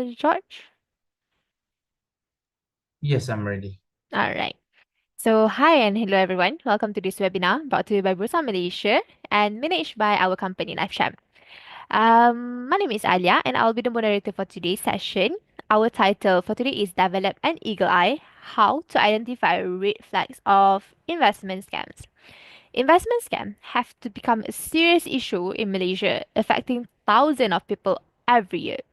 George? Yes, I'm ready. All right. So, hi and hello everyone. Welcome to this webinar brought to you by Bursa Malaysia and managed by our company LifeChamp. My name is Alia and I'll be the moderator for today's session. Our title for today is Develop an Eagle Eye: How to Identify Red Flags of Investment Scams. Investment scams have to become a serious issue in Malaysia, affecting thousands of people every year.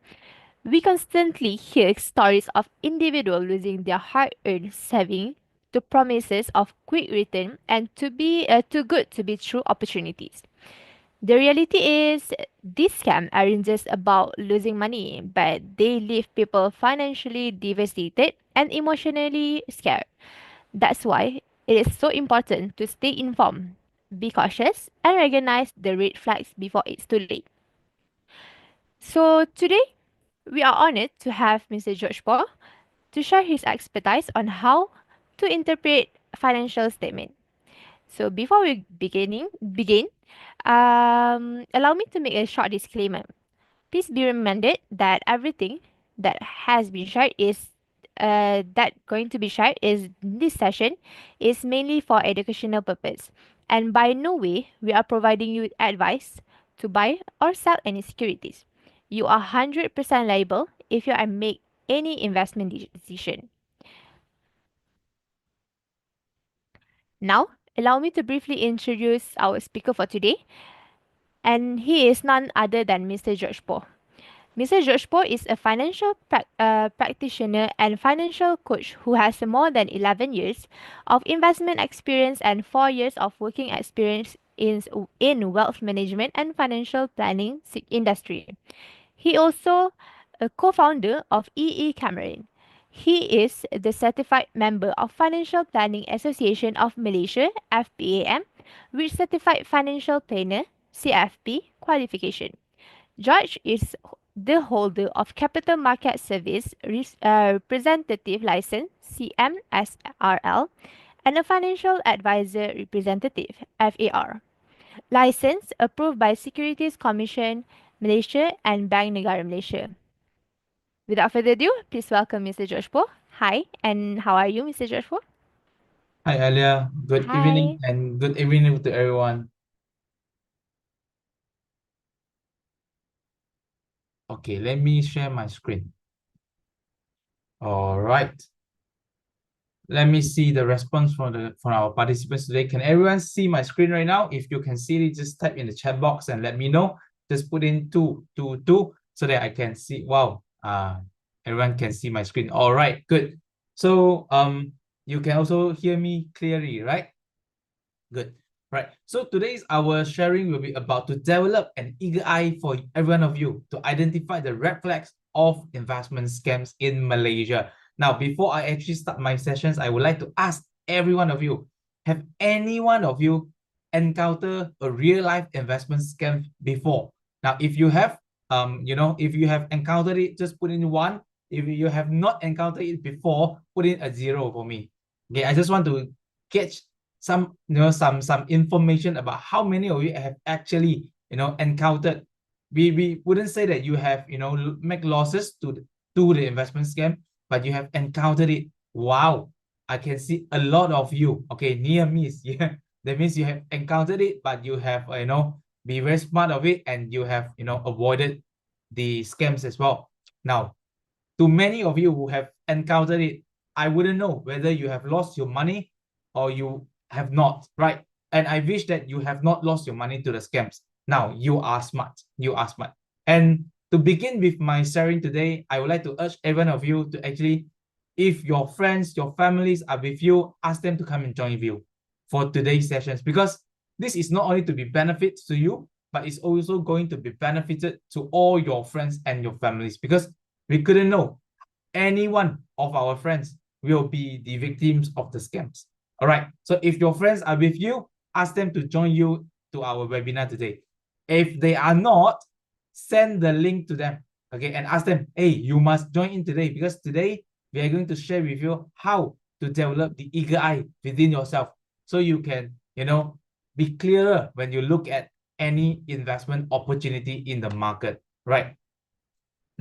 We constantly hear stories of individuals losing their hard-earned savings to promises of quick return and to be too good to be true opportunities. The reality is, these scams aren't just about losing money, but they leave people financially devastated and emotionally scared. That's why it is so important to stay informed, be cautious, and recognize the red flags before it's too late. So today, we are honored to have Mr. George Paul to share his expertise on how to interpret financial statement. So before we begin, allow me to make a short disclaimer. Please be reminded that everything that has been shared is that going to be shared is this session is mainly for educational purpose, and by no way we are providing you with advice to buy or sell any securities. You are 100% liable if you are make any investment decision. Now, allow me to briefly introduce our speaker for today, and he is none other than Mr. George Poh. Mr. George Poh is a financial practitioner and financial coach who has more than 11 years of investment experience and 4 years of working experience in wealth management and financial planning industry. He also a co-founder of EE Cameron. He is the certified member of Financial Planning Association of Malaysia (FPAM) with certified financial planner (CFP) qualification. George is the holder of Capital Market Service Representative License (CMSRL) and a Financial Advisor Representative (FAR) license approved by Securities Commission Malaysia and Bank Negara Malaysia. Without further ado, please welcome Mr. George Po. Hi, and how are you, Mr. George Po? Hi, Alia. Good evening Hi. and good evening to everyone. Okay, let me share my screen. All right. Let me see the response from our participants today. Can everyone see my screen right now? If you can see it, just type in the chat box and let me know. Just put in 222 so that I can see. Wow. Everyone can see my screen. All right, good. So you can also hear me clearly, right? Good. Right. So today's our sharing will be about to develop an eager eye for every one of you to identify the red flags of investment scams in Malaysia. Now, before I actually start my sessions, I would like to ask every one of you, have any one of you encountered a real life investment scam before? Now, if you have, if you have encountered it, just put in one. If you have not encountered it before, put in a 0 for me. Okay, I just want to get some information about how many of you have actually encountered. We wouldn't say that you have make losses to the investment scam, but you have encountered it. Wow, I can see a lot of you. Okay, near miss. Yeah, that means you have encountered it, but you have be very smart of it, and you have avoided the scams as well. Now, to many of you who have encountered it, I wouldn't know whether you have lost your money or you have not, right? And I wish that you have not lost your money to the scams. Now, you are smart. You are smart. And to begin with my sharing today, I would like to urge every one of you to actually, if your friends, your families are with you, ask them to come and join you for today's sessions, because this is not only to be benefits to you, but it's also going to be benefited to all your friends and your families, because we couldn't know any one of our friends will be the victims of the scams. All right. So if your friends are with you, ask them to join you to our webinar today. If they are not, send the link to them. Okay. And ask them, hey, you must join in today, because today we are going to share with you how to develop the eager eye within yourself so you can, be clearer when you look at any investment opportunity in the market. Right.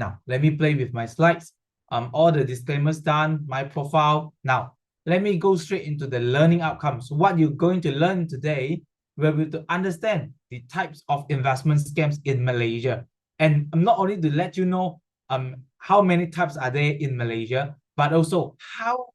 Now, let me play with my slides. All the disclaimers done, my profile. Now, let me go straight into the learning outcomes. What you're going to learn today will be to understand the types of investment scams in Malaysia. And not only to let you know how many types are there in Malaysia, but also how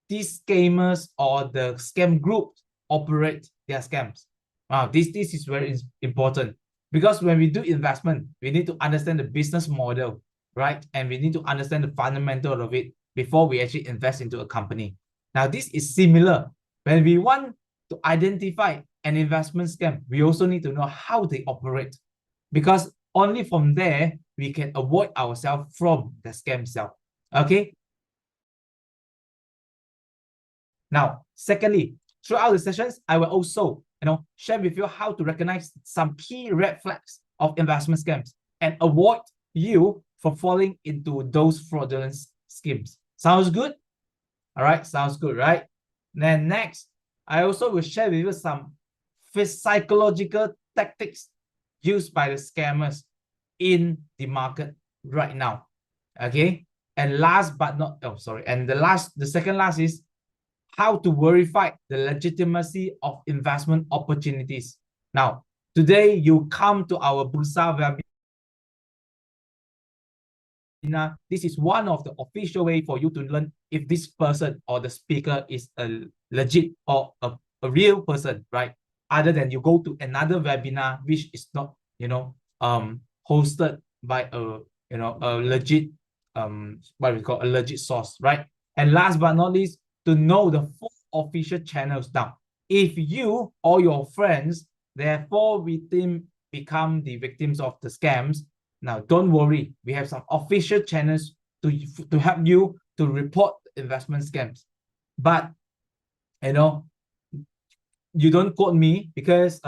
these scammers or the scam groups operate their scams. Wow, this is very important, because when we do investment, we need to understand the business model, right? And we need to understand the fundamental of it before we actually invest into a company. Now, this is similar. When we want to identify an investment scam, we also need to know how they operate, because only from there we can avoid ourselves from the scam itself. Okay. Now, secondly, throughout the sessions, I will also, share with you how to recognize some key red flags of investment scams and avoid you from falling into those fraudulent schemes. Sounds good? All right, sounds good, right? Then next, I also will share with you some psychological tactics used by the scammers in the market right now. Okay, and last but not, and the second last is how to verify the legitimacy of investment opportunities. Now, today you come to our Bursa webinar. This is one of the official way for you to learn if this person or the speaker is a legit or a real person, right? Other than you go to another webinar, which is not, hosted by a legit, what we call a legit source, right? And last but not least, to know the full official channels down. If you or your friends, therefore, become the victims of the scams, now don't worry, we have some official channels to help you to report investment scams. But you don't quote me, because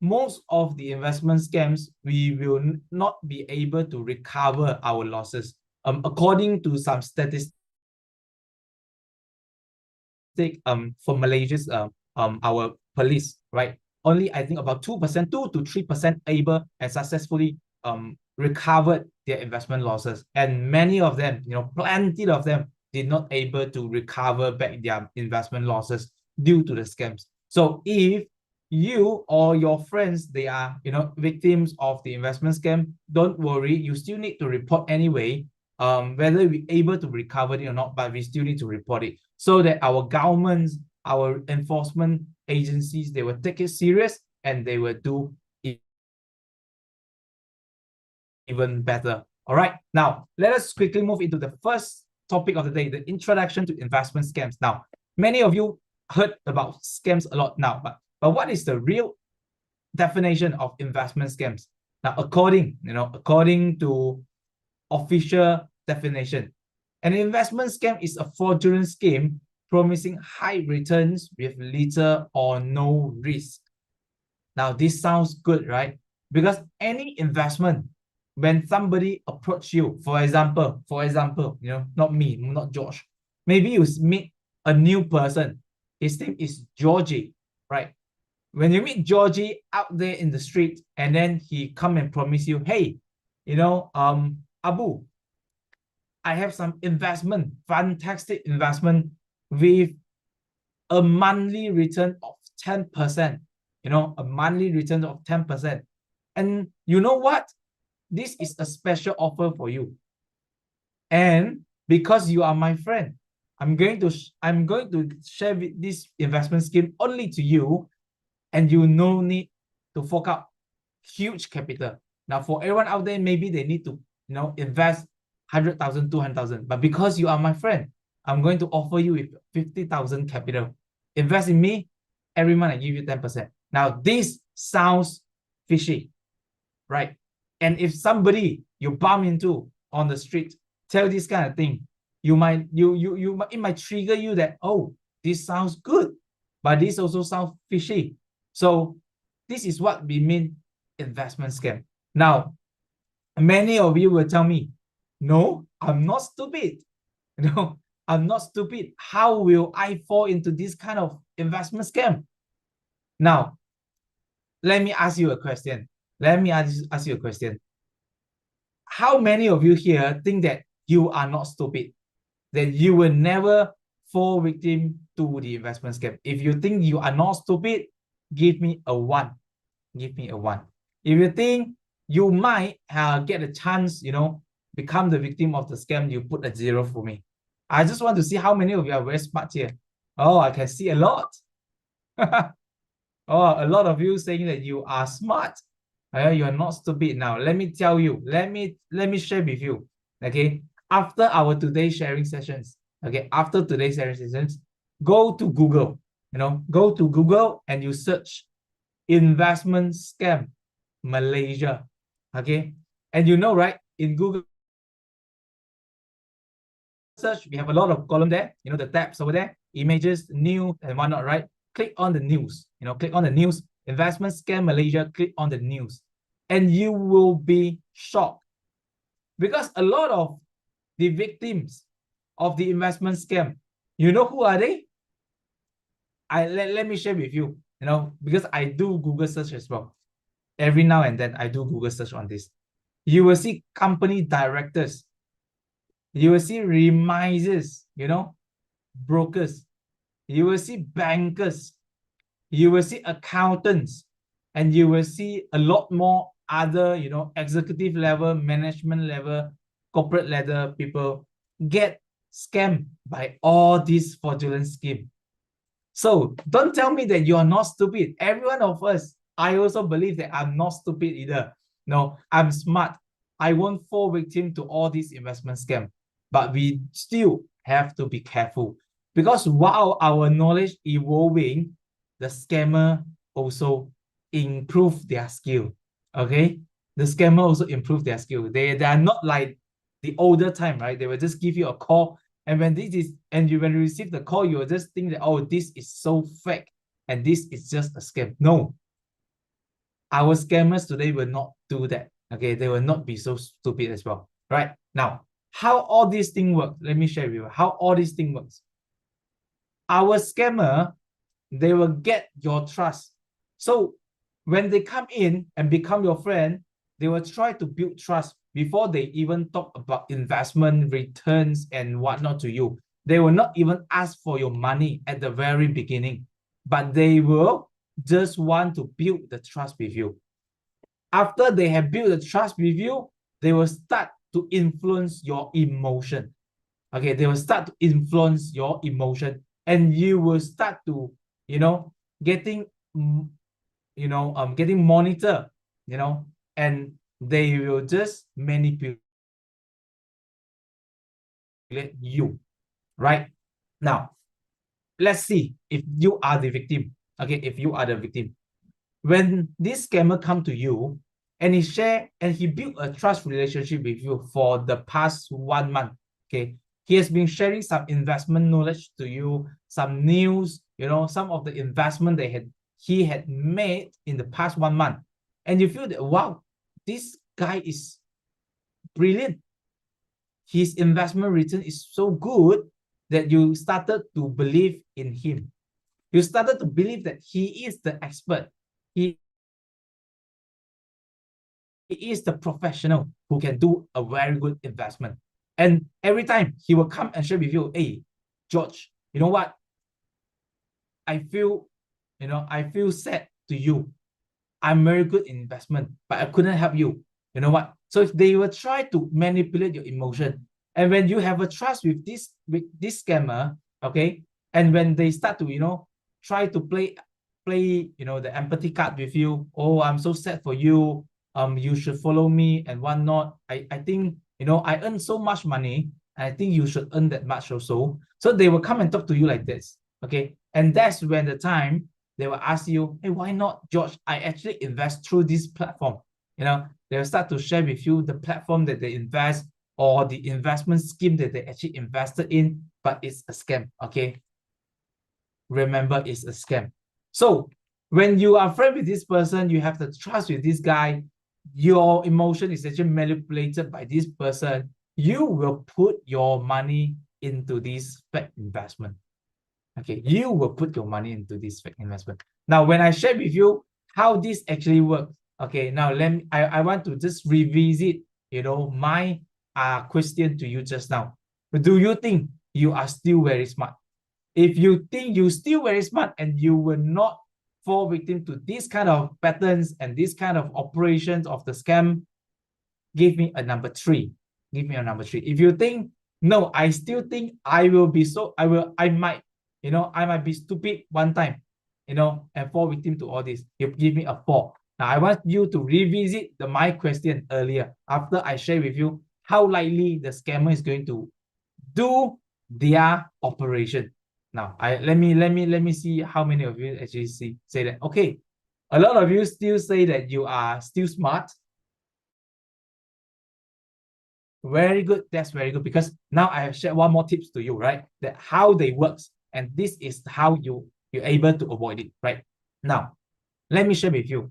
most of the investment scams, we will not be able to recover our losses. According to some statistics for Malaysia's our police, right? Only I think about 2%, 2 to 3% able and successfully recovered their investment losses. And many of them, plenty of them did not able to recover back their investment losses due to the scams. So if you or your friends, they are, victims of the investment scam, don't worry, you still need to report anyway, whether we're able to recover it or not, but we still need to report it so that our governments, our enforcement agencies, they will take it serious and they will do even better. All right, now let us quickly move into the first topic of the day, the introduction to investment scams. Now, many of you heard about scams a lot now, but what is the real definition of investment scams? Now, according to official definition, an investment scam is a fraudulent scheme promising high returns with little or no risk. Now, this sounds good, right? Because any investment, when somebody approach you, for example, not me, not George, maybe you meet a new person, his name is Georgie, right? When you meet Georgie out there in the street, and then he come and promise you, hey, Abu, I have some investment, fantastic investment with a monthly return of 10%, a monthly return of 10%. And you know what? This is a special offer for you. And because you are my friend, I'm going to share this investment scheme only to you, and you no need to fork out huge capital. Now, for everyone out there, maybe they need to invest 100,000, 200,000. But because you are my friend, I'm going to offer you with 50,000 capital. Invest in me, every month I give you 10%. Now, this sounds fishy, right? And if somebody you bump into on the street tell this kind of thing, it might trigger you that, oh, this sounds good, but this also sounds fishy. So this is what we mean investment scam. Now, many of you will tell me, no, I'm not stupid. I'm not stupid. How will I fall into this kind of investment scam? Now, let me ask you a question. how many of you here think that you are not stupid, that you will never fall victim to the investment scam? If you think you are not stupid, give me a 1. Give me a 1. If you think you might get a chance, become the victim of the scam, you put a 0 for me. I just want to see how many of you are very smart here. Oh, I can see a lot. Oh, a lot of you saying that you are smart. You are not stupid. Now, let me tell you, let me share with you. Okay, after our today's sharing sessions, after today's sharing sessions, go to Google, go to Google and you search investment scam Malaysia. Okay, and right, in Google search, we have a lot of column there, the tabs over there, images, news, and whatnot, right? Click on the news, click on the news, investment scam Malaysia, click on the news, and you will be shocked because a lot of the victims of the investment scam, who are they? Let me share with you, because I do Google search as well. Every now and then I do Google search on this. You will see company directors, you will see remisers, brokers, you will see bankers, you will see accountants, and you will see a lot more other, executive level, management level, corporate level people get scammed by all these fraudulent schemes. So don't tell me that you're not stupid. Every one of us, I also believe that I'm not stupid either. No, I'm smart. I won't fall victim to all these investment scams. But we still have to be careful because while our knowledge evolving, the scammer also improve their skill. Okay, the scammer also improve their skill. They are not like the older time, right? They will just give you a call, and when when you receive the call, you will just think that, oh, this is so fake and this is just a scam. No, our scammers today will not do that. Okay, they will not be so stupid as well. Right now, how all these things work? Let me share with you how all these things works. Our scammer, they will get your trust. So when they come in and become your friend, they will try to build trust before they even talk about investment returns and whatnot to you. They will not even ask for your money at the very beginning, but they will just want to build the trust with you. After they have built the trust with you, they will start to influence your emotion. Okay, they will start to influence your emotion, and you will start to, getting, getting monitor, and they will just manipulate you. Right now, let's see if you are the victim. Okay, if you are the victim, when this scammer come to you and he built a trust relationship with you for the past 1 month. Okay, he has been sharing some investment knowledge to you, some news, some of the investment he had made in the past 1 month, and you feel that, wow, this guy is brilliant, his investment return is so good, that you started to believe in him. You started to believe that he is the expert. He is the professional who can do a very good investment. And every time he will come and share with you, hey, George, you know what? I feel sad to you. I'm very good in investment, but I couldn't help you. You know what? So if they will try to manipulate your emotion. And when you have a trust with this scammer, okay, and when they start to, try to play, the empathy card with you. Oh, I'm so sad for you. You should follow me and whatnot. I think, I earn so much money. I think you should earn that much also. So they will come and talk to you like this. Okay. And that's when the time they will ask you, hey, why not, George? I actually invest through this platform. They'll start to share with you the platform that they invest or the investment scheme that they actually invested in, but it's a scam. Okay. Remember, it's a scam. So when you are friend with this person, you have the trust with this guy, your emotion is actually manipulated by this person, you will put your money into this fake investment. Okay, you will put your money into this fake investment. Now, when I share with you how this actually works, okay, now I want to just revisit my question to you just now. Do you think you are still very smart? If you think you're still very smart and you will not fall victim to this kind of patterns and this kind of operations of the scam, give me a number 3. Give me a number 3. If you think, no, I still think I might be stupid one time, and fall victim to all this, you give me a 4. Now, I want you to revisit my question earlier after I share with you how likely the scammer is going to do their operation. Now, let me see how many of you actually say that. Okay, a lot of you still say that you are still smart. Very good. That's very good, because now I have shared one more tips to you, right? That how they works, and this is how you're able to avoid it, right? Now, let me share with you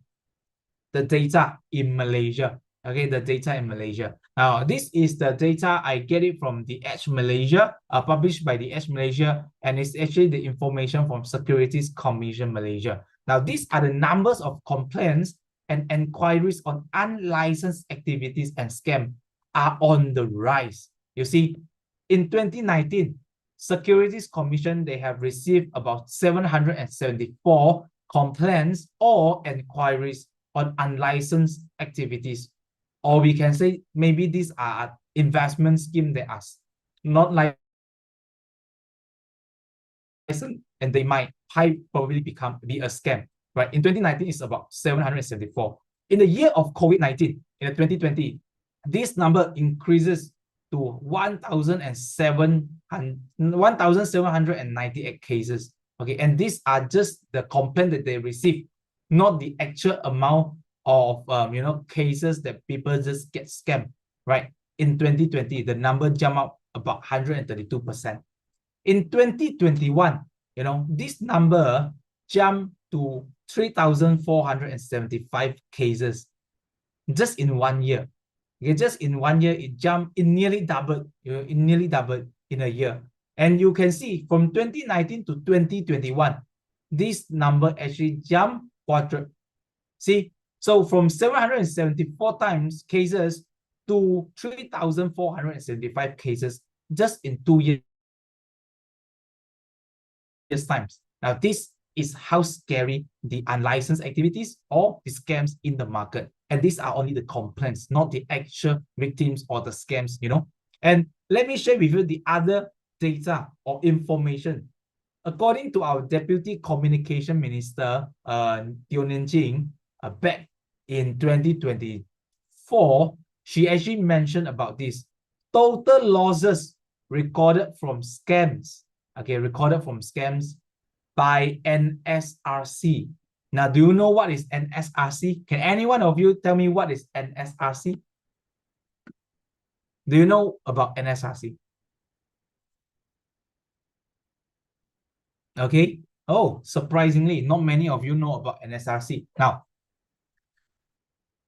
the data in Malaysia. Okay, the data in Malaysia. Now, this is the data I get it from the Edge Malaysia, published by the Edge Malaysia, and it's actually the information from Securities Commission Malaysia. Now, these are the numbers of complaints and inquiries on unlicensed activities and scam are on the rise. You see, in 2019, Securities Commission, they have received about 774 complaints or inquiries on unlicensed activities. Or we can say maybe these are investment schemes that are not licensed, and they might high probably be a scam. Right? In 2019, it's about 774. In the year of COVID-19, in 2020, this number increases to 1,798 cases. Okay, and these are just the complaint that they receive, not the actual amount of cases that people just get scammed. Right? In 2020, the number jumped up about 132%. In 2021, this number jumped to 3,475 cases just in 1 year. Okay, just in 1 year, it nearly doubled. It nearly doubled in a year. And you can see from 2019 to 2021, this number actually jumped quadrupled. See, so from 774 times cases to 3,475 cases just in 2 years times. Now, this is how scary the unlicensed activities or the scams in the market. And these are only the complaints, not the actual victims or the scams, And let me share with you the other data or information. According to our Deputy Communication Minister, Teo Jing, back in 2024, she actually mentioned about this. Total losses recorded from scams, recorded from scams by NSRC. Now, do you know what is NSRC? Can any one of you tell me what is NSRC? Do you know about NSRC? Okay. Oh, surprisingly, not many of you know about NSRC. Now,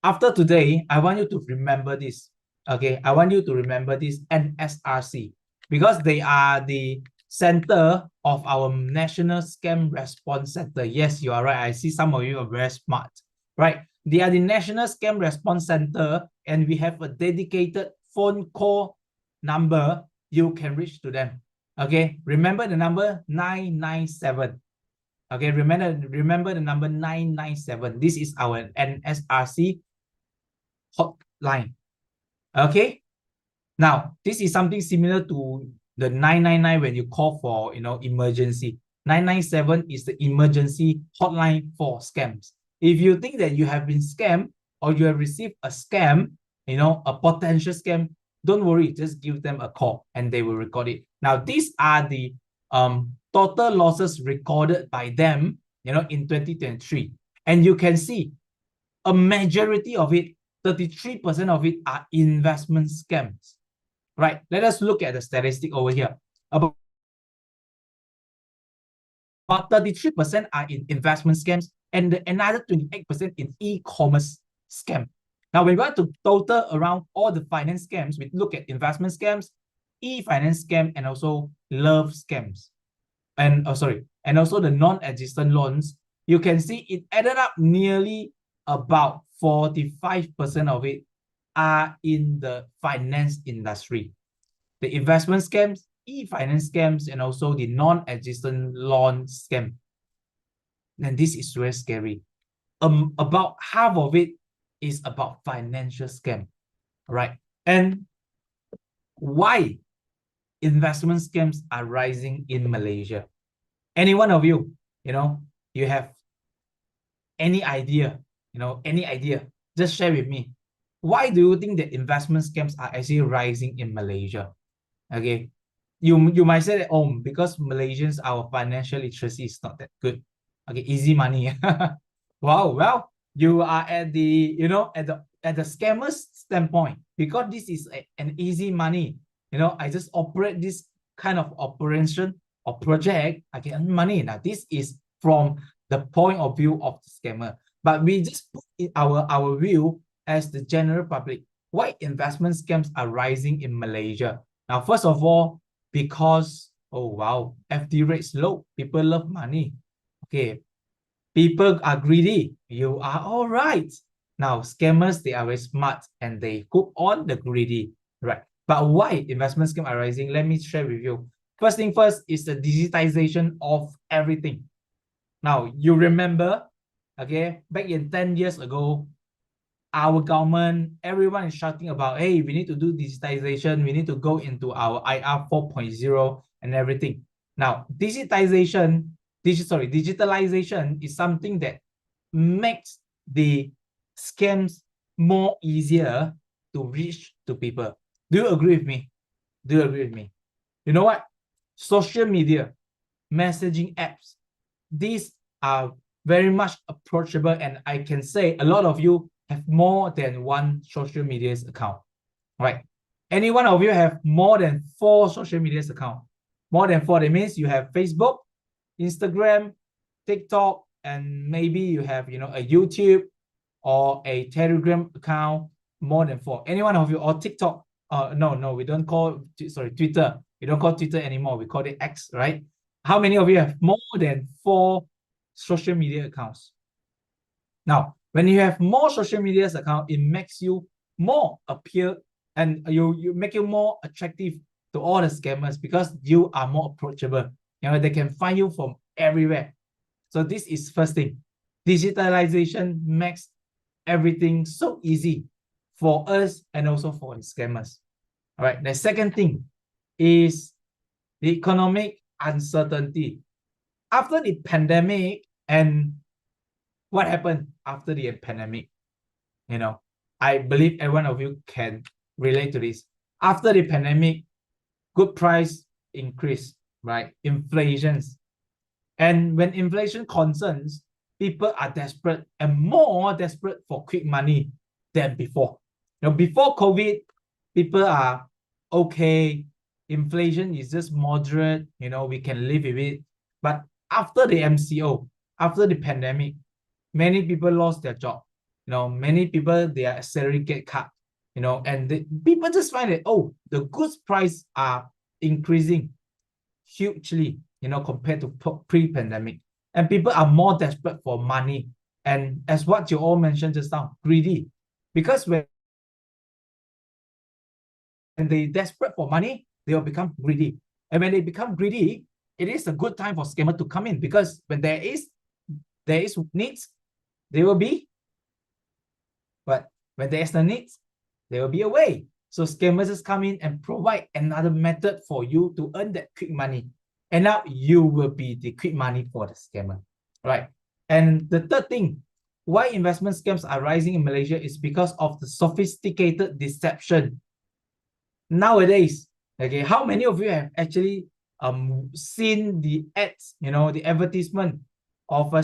after today, I want you to remember this. Okay, I want you to remember this NSRC, because they are the center of our National Scam Response Center. Yes, you are right. I see some of you are very smart, right? They are the National Scam Response Center, and we have a dedicated phone call number you can reach to them. Okay, remember the number 997. Okay, remember the number 997. This is our NSRC hotline. Okay, now this is something similar to the 999 when you call for emergency. 997 is the emergency hotline for scams. If you think that you have been scammed or you have received a scam, a potential scam, don't worry, just give them a call and they will record it. Now, these are the total losses recorded by them in 2023, and you can see a majority of it, 33% of it, are investment scams. Right? Let us look at the statistic over here. About 33% are in investment scams, and another 28% in e-commerce scam. Now, when we want to total around all the finance scams, we look at investment scams, e-finance scam, and also love scams. And also the non-existent loans. You can see it added up nearly about 45% of it are in the finance industry. The investment scams, e-finance scams, and also the non-existent loan scam. And this is very scary. About half of it is about financial scam, right? And why investment scams are rising in Malaysia? Any one of you, you have any idea, any idea, just share with me. Why do you think that investment scams are actually rising in Malaysia? Okay, you might say that, oh, because Malaysians, our financial literacy is not that good. Okay, easy money. Wow, well, you are at the, at the scammer's standpoint, because this is an easy money. I just operate this kind of operation or project, I get money. Now, this is from the point of view of the scammer. But we just put in our view as the general public. Why investment scams are rising in Malaysia? Now, first of all, because, oh wow, FD rates low. People love money. Okay, people are greedy. You are all right. Now, scammers, they are very smart and they hook on the greedy, right? But why investment scams are rising? Let me share with you. First thing first is the digitization of everything. Now, you remember, okay, back in 10 years ago, our government, everyone is shouting about, hey, we need to do digitization. We need to go into our IR 4.0 and everything. Now, digitalization is something that makes the scams more easier to reach to people. Do you agree with me? Do you agree with me? You know what? Social media, messaging apps, these are very much approachable, and I can say a lot of you have more than one social media account, right? Any one of you have more than 4 social media account. More than 4, that means you have Facebook, Instagram, TikTok, and maybe you have, a YouTube or a Telegram account. More than 4. Any one of you, or TikTok? No, we don't call, Twitter. We don't call Twitter anymore. We call it X, right? How many of you have more than 4 social media accounts? Now, when you have more social media accounts, it makes you more appear, and you make you more attractive to all the scammers, because you are more approachable. They can find you from everywhere. So this is first thing. Digitalization makes everything so easy for us and also for the scammers. All right. The second thing is the economic uncertainty. After the pandemic, and what happened after the pandemic? I believe every one of you can relate to this. After the pandemic, good price increase, right? Inflations. And when inflation concerns, people are desperate and more desperate for quick money than before. Before COVID, people are okay. Inflation is just moderate. We can live with it. But after the MCO, after the pandemic, many people lost their job. Many people, their salary get cut. And people just find that, oh, the goods price are increasing hugely, compared to pre-pandemic. And people are more desperate for money. And as what you all mentioned just now, greedy. Because when they desperate for money, they will become greedy. And when they become greedy, it is a good time for scammer to come in, because when there is needs, they will be, but when there is the needs, there will be a way. So scammers just come in and provide another method for you to earn that quick money. And now you will be the quick money for the scammer, right? And the third thing, why investment scams are rising in Malaysia is because of the sophisticated deception. Nowadays, okay, how many of you have actually seen the ads, the advertisement of a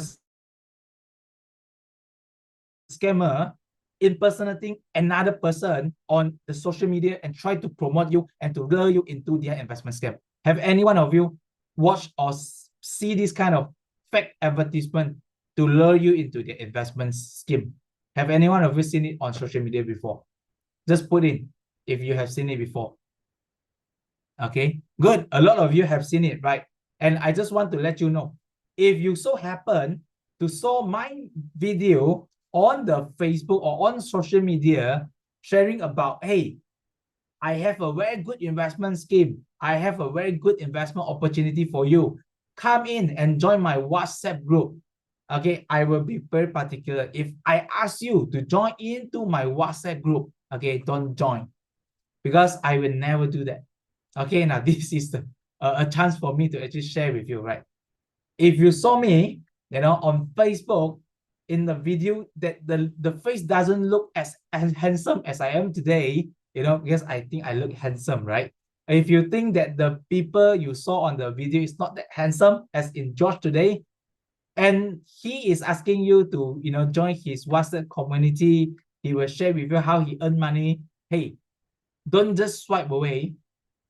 scammer impersonating another person on the social media and try to promote you and to lure you into their investment scam? Have any one of you watched or see this kind of fake advertisement to lure you into their investment scheme? Have any one of you seen it on social media before? Just put in if you have seen it before. Okay, good. A lot of you have seen it, right? And I just want to let you know, if you so happen to saw my video on the Facebook or on social media sharing about, hey, I have a very good investment scheme. I have a very good investment opportunity for you. Come in and join my WhatsApp group. Okay, I will be very particular. If I ask you to join into my WhatsApp group, okay, don't join, because I will never do that. Okay, now this is a chance for me to actually share with you, right? If you saw me, on Facebook in the video, that the face doesn't look as handsome as I am today, because I think I look handsome, right? If you think that the people you saw on the video is not that handsome as in George today, and he is asking you to, join his WhatsApp community, he will share with you how he earn money. Hey, don't just swipe away.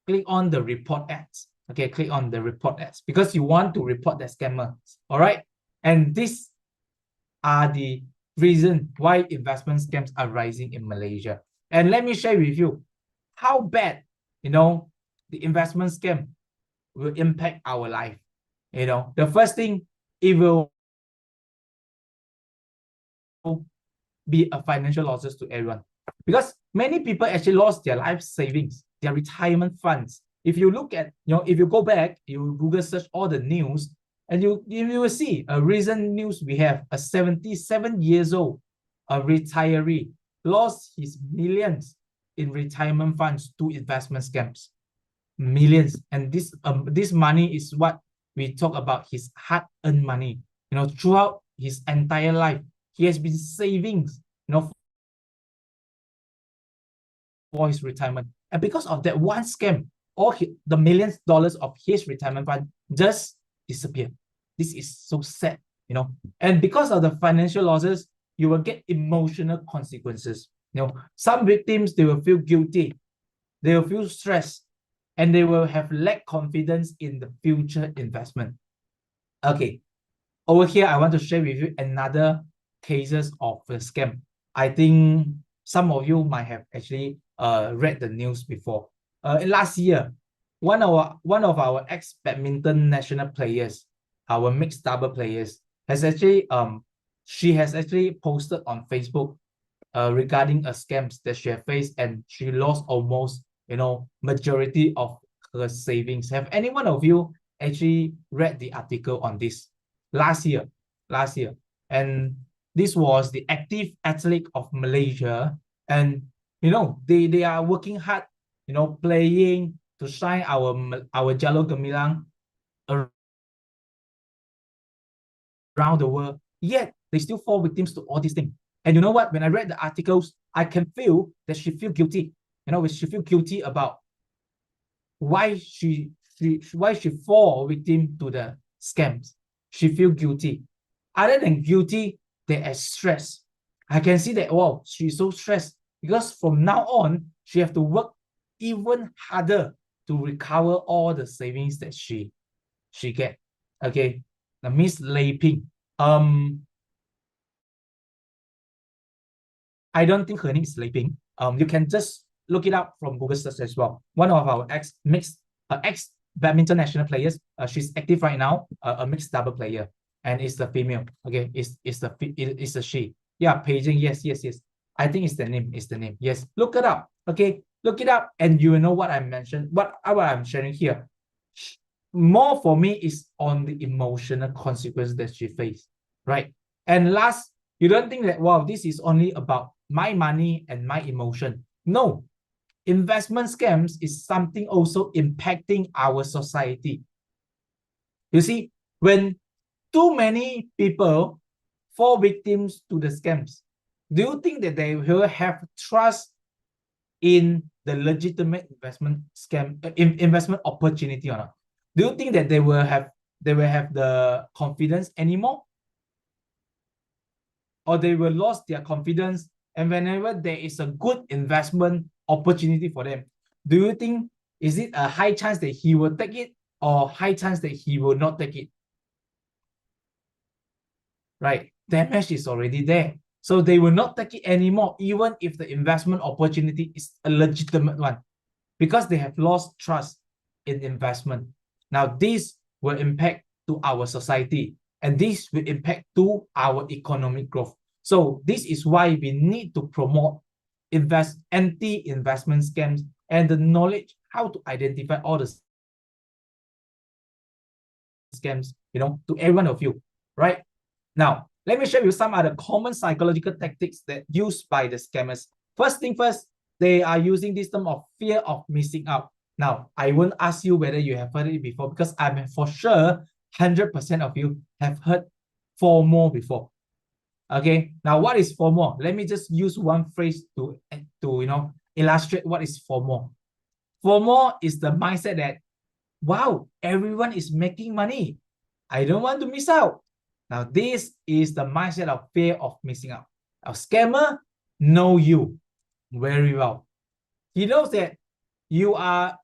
Click on the report ads. Okay, click on the report ads because you want to report that scammer. All right. And these are the reason why investment scams are rising in Malaysia. And let me share with you how bad, the investment scam will impact our life. The first thing, it will be a financial losses to everyone, because many people actually lost their life savings, their retirement funds. If you look at, if you go back, you Google search all the news, and you will see a recent news. We have a 77 years old, a retiree, lost his millions in retirement funds to investment scams. Millions. And this money is what we talk about, his hard-earned money. Throughout his entire life, he has been saving, for his retirement. And because of that one scam, all the millions dollars of his retirement fund just disappeared. This is so sad, And because of the financial losses, you will get emotional consequences. Some victims, they will feel guilty, they will feel stressed, and they will have lack confidence in the future investment. Okay, over here, I want to share with you another cases of the scam. I think some of you might have actually read the news before. Last year, one of our ex-badminton national players, our mixed double players, she has actually posted on Facebook regarding a scams that she had faced, and she lost almost, majority of her savings. Have any one of you actually read the article on this? Last year, and this was the active athlete of Malaysia, and they are working hard, playing to shine our Jalur Gemilang around the world, yet they still fall victims to all these things. And you know what? When I read the articles, I can feel that she feel guilty. She feel guilty about why she fall victim to the scams. She feel guilty. Other than guilty, there is stress. I can see that, wow, she's so stressed because from now on, she have to work even harder to recover all the savings that she get. Okay, now Miss Lei Ping. I don't think her name is Lei Ping. You can just look it up from Google search as well. One of our ex badminton national players. She's active right now. A mixed double player, and it's the female. Okay, it's a she. Yeah, Beijing. Yes. I think it's the name. Yes, look it up. Okay, look it up, and you will know what I mentioned. What I'm sharing here. More for me is on the emotional consequences that she faced, right? And last, you don't think that, wow, this is only about my money and my emotion. No, investment scams is something also impacting our society. You see, when too many people fall victims to the scams, do you think that they will have trust in the legitimate investment scam, investment opportunity or not? Do you think that they will have the confidence anymore? Or they will lose their confidence, and whenever there is a good investment opportunity for them, do you think, is it a high chance that he will take it or high chance that he will not take it? Right? Damage is already there. So they will not take it anymore, even if the investment opportunity is a legitimate one, because they have lost trust in investment. Now, this will impact to our society, and this will impact to our economic growth. So this is why we need to promote anti-investment scams and the knowledge how to identify all the scams, to every one of you, right? Now, let me show you some other common psychological tactics that used by the scammers. First thing first, they are using this term of fear of missing out. Now, I won't ask you whether you have heard it before because I'm for sure 100% of you have heard FOMO before. Okay, now what is FOMO? Let me just use one phrase to illustrate what is FOMO. FOMO is the mindset that, wow, everyone is making money. I don't want to miss out. Now, this is the mindset of fear of missing out. A scammer know you very well. He knows that you are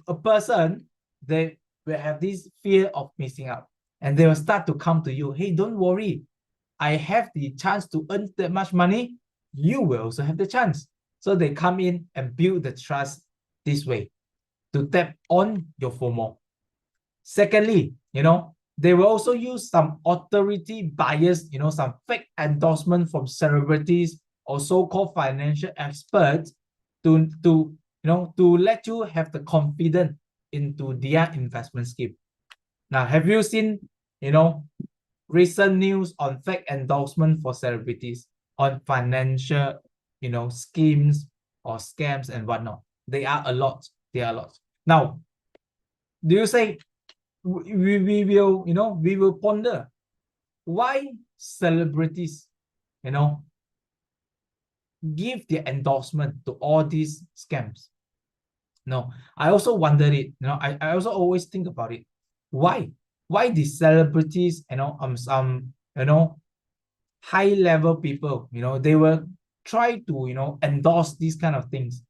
a person that will have this fear of missing out. And they will start to come to you. Hey, don't worry. I have the chance to earn that much money. You will also have the chance. So they come in and build the trust this way to tap on your FOMO. Secondly, they will also use some authority bias, some fake endorsement from celebrities or so-called financial experts to let you have the confidence into their investment scheme. Now, have you seen, recent news on fake endorsement for celebrities on financial, schemes or scams and whatnot? They are a lot. They are a lot. Now, do you say we will ponder why celebrities, give their endorsement to all these scams? No, I also wondered it. I also always think about it. Why? Why the celebrities, some, high level people, they will try to, endorse these kind of things.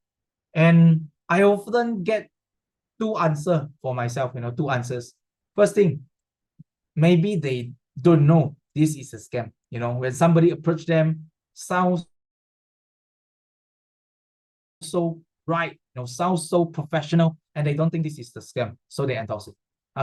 And I often get two answers for myself, two answers. First thing, maybe they don't know this is a scam. When somebody approach them, sounds so right, sounds so professional, and they don't think this is the scam, so they endorse it.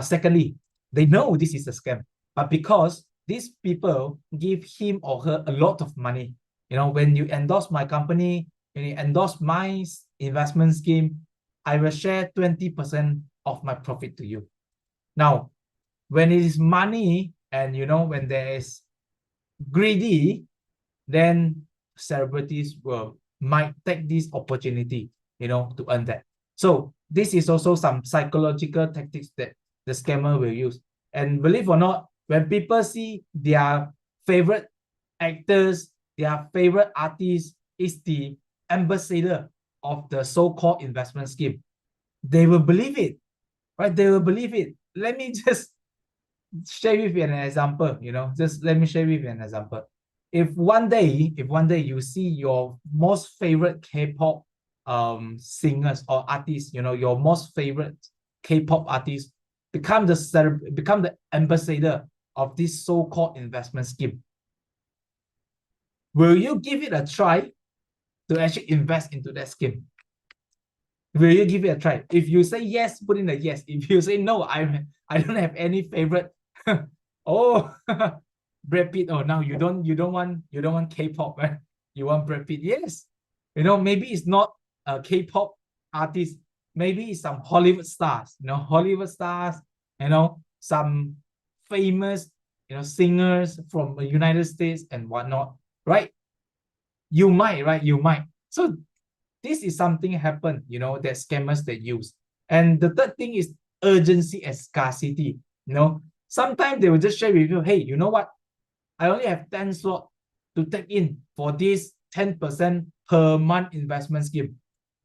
Secondly, they know this is a scam, but because these people give him or her a lot of money, when you endorse my company, when you endorse my investment scheme, I will share 20% of my profit to you. Now, when it is money and when there is greedy, then celebrities might take this opportunity, to earn that. So this is also some psychological tactics that the scammer will use. And believe or not, when people see their favorite actors, their favorite artist is the ambassador of the so-called investment scheme, they will believe it, right? They will believe it. Let me just share with you an example, just let me share with you an example. If one day you see your most favorite K-pop singers or artists, your most favorite K-pop artists become the ambassador of this so-called investment scheme, will you give it a try to actually invest into that scheme? Will you give it a try? If you say yes, put in a yes. If you say no, I don't have any favorite. Oh, Brad Pitt. Oh, now you don't want K-pop, right? You want Brad Pitt? Yes. Maybe it's not a K-pop artist. Maybe it's some Hollywood stars. Hollywood stars. Some famous singers from the United States and whatnot, right? You might, right? You might. So this is something happen, that scammers they use. And the third thing is urgency and scarcity. Sometimes they will just share with you, hey, you know what? I only have 10 slots to take in for this 10% per month investment scheme.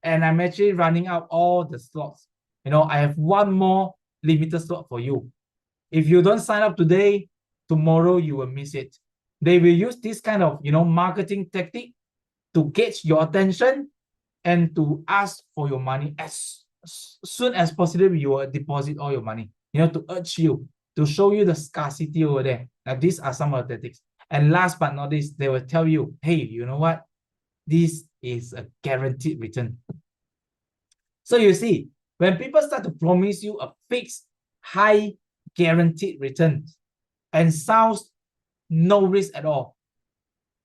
And I'm actually running out all the slots. I have one more limited slot for you. If you don't sign up today, tomorrow you will miss it. They will use this kind of, marketing tactic to gauge your attention and to ask for your money as soon as possible. You will deposit all your money, to urge you, to show you the scarcity over there. Now, these are some of the tactics. And last but not least, they will tell you, hey, you know what? This is a guaranteed return. So you see, when people start to promise you a fixed, high guaranteed return and sounds no risk at all,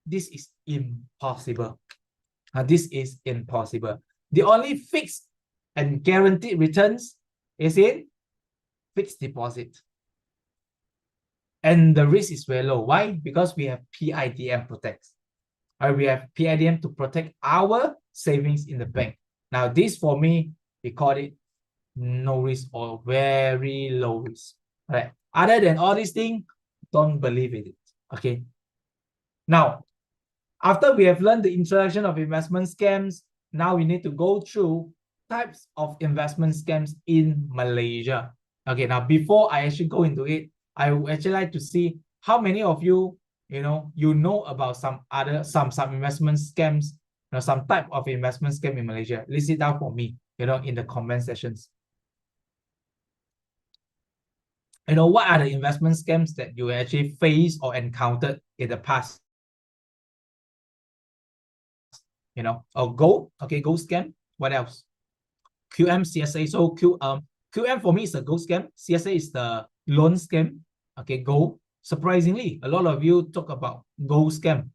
this is impossible. This is impossible. The only fixed and guaranteed returns is in fixed deposit. And the risk is very low. Why? Because we have PIDM protects. We have PIDM to protect our savings in the bank. Now, this for me, we call it no risk or very low risk. Right? Other than all these things, don't believe in it. Okay. Now, after we have learned the introduction of investment scams, now we need to go through types of investment scams in Malaysia. Okay, now before I actually go into it, I would actually like to see how many of you, you know about some investment scams, some type of investment scam in Malaysia. List it down for me, in the comment sections. What are the investment scams that you actually faced or encountered in the past? Gold, okay, gold scam. What else? QM, CSA. So QM for me is a gold scam. CSA is the loan scam. Okay, gold. Surprisingly, a lot of you talk about gold scam.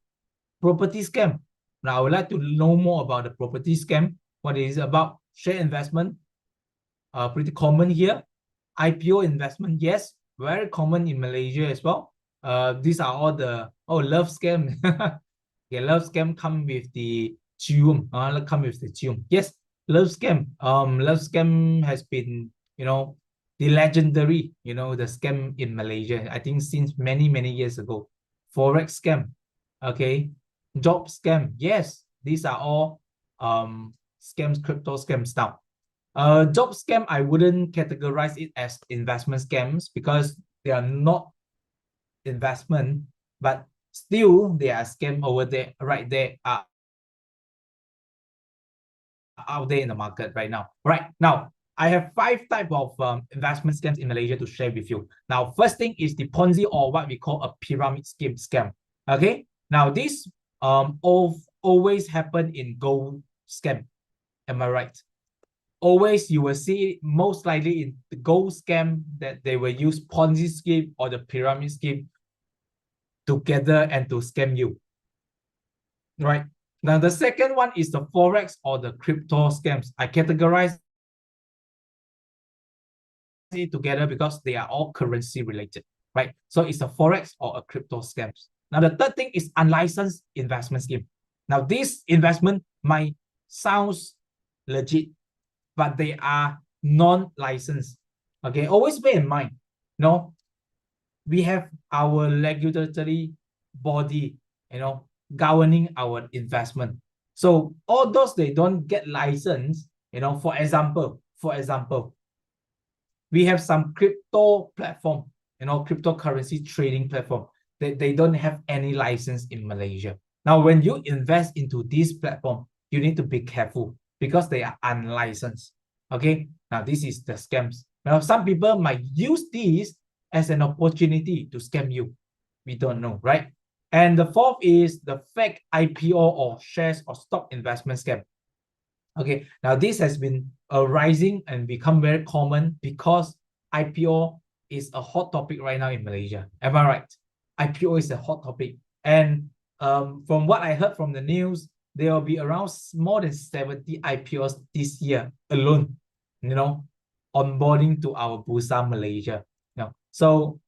Property scam. Now, I would like to know more about the property scam. What it is about? Share investment. Pretty common here. IPO investment, yes, very common in Malaysia as well. These are all the love scam. Yeah, love scam come with the cium. Come with the cium. Yes, love scam. Love scam has been the legendary the scam in Malaysia. I think since many years ago. Forex scam. Okay, job scam. Yes, these are all scams, crypto scams now. Job scam, I wouldn't categorize it as investment scams because they are not investment, but still they are scam over there, right there, out there in the market right now. Right now, I have 5 types of investment scams in Malaysia to share with you. Now, first thing is the Ponzi, or what we call a pyramid scheme scam. Okay, now this always happen in gold scam. Am I right? Always you will see most likely in the gold scam that they will use Ponzi scheme or the pyramid scheme together and to scam you. Right. Now the second one is the Forex or the crypto scams. I categorize it together because they are all currency related. Right. So it's a Forex or a crypto scams. Now the third thing is unlicensed investment scheme. Now this investment might sounds legit, but they are non-licensed. Okay, always bear in mind, we have our regulatory body, governing our investment. So all those they don't get licensed, for example, we have some crypto platform, cryptocurrency trading platform. They don't have any license in Malaysia. Now, when you invest into this platform, you need to be careful because they are unlicensed. Okay, now this is the scams. Now, some people might use this as an opportunity to scam you. We don't know, right? And the fourth is the fake IPO or shares or stock investment scam. Okay, now this has been rising and become very common because IPO is a hot topic right now in Malaysia. Am I right? IPO is a hot topic. And from what I heard from the news, there will be around more than 70 IPOs this year alone, onboarding to our Bursa Malaysia. So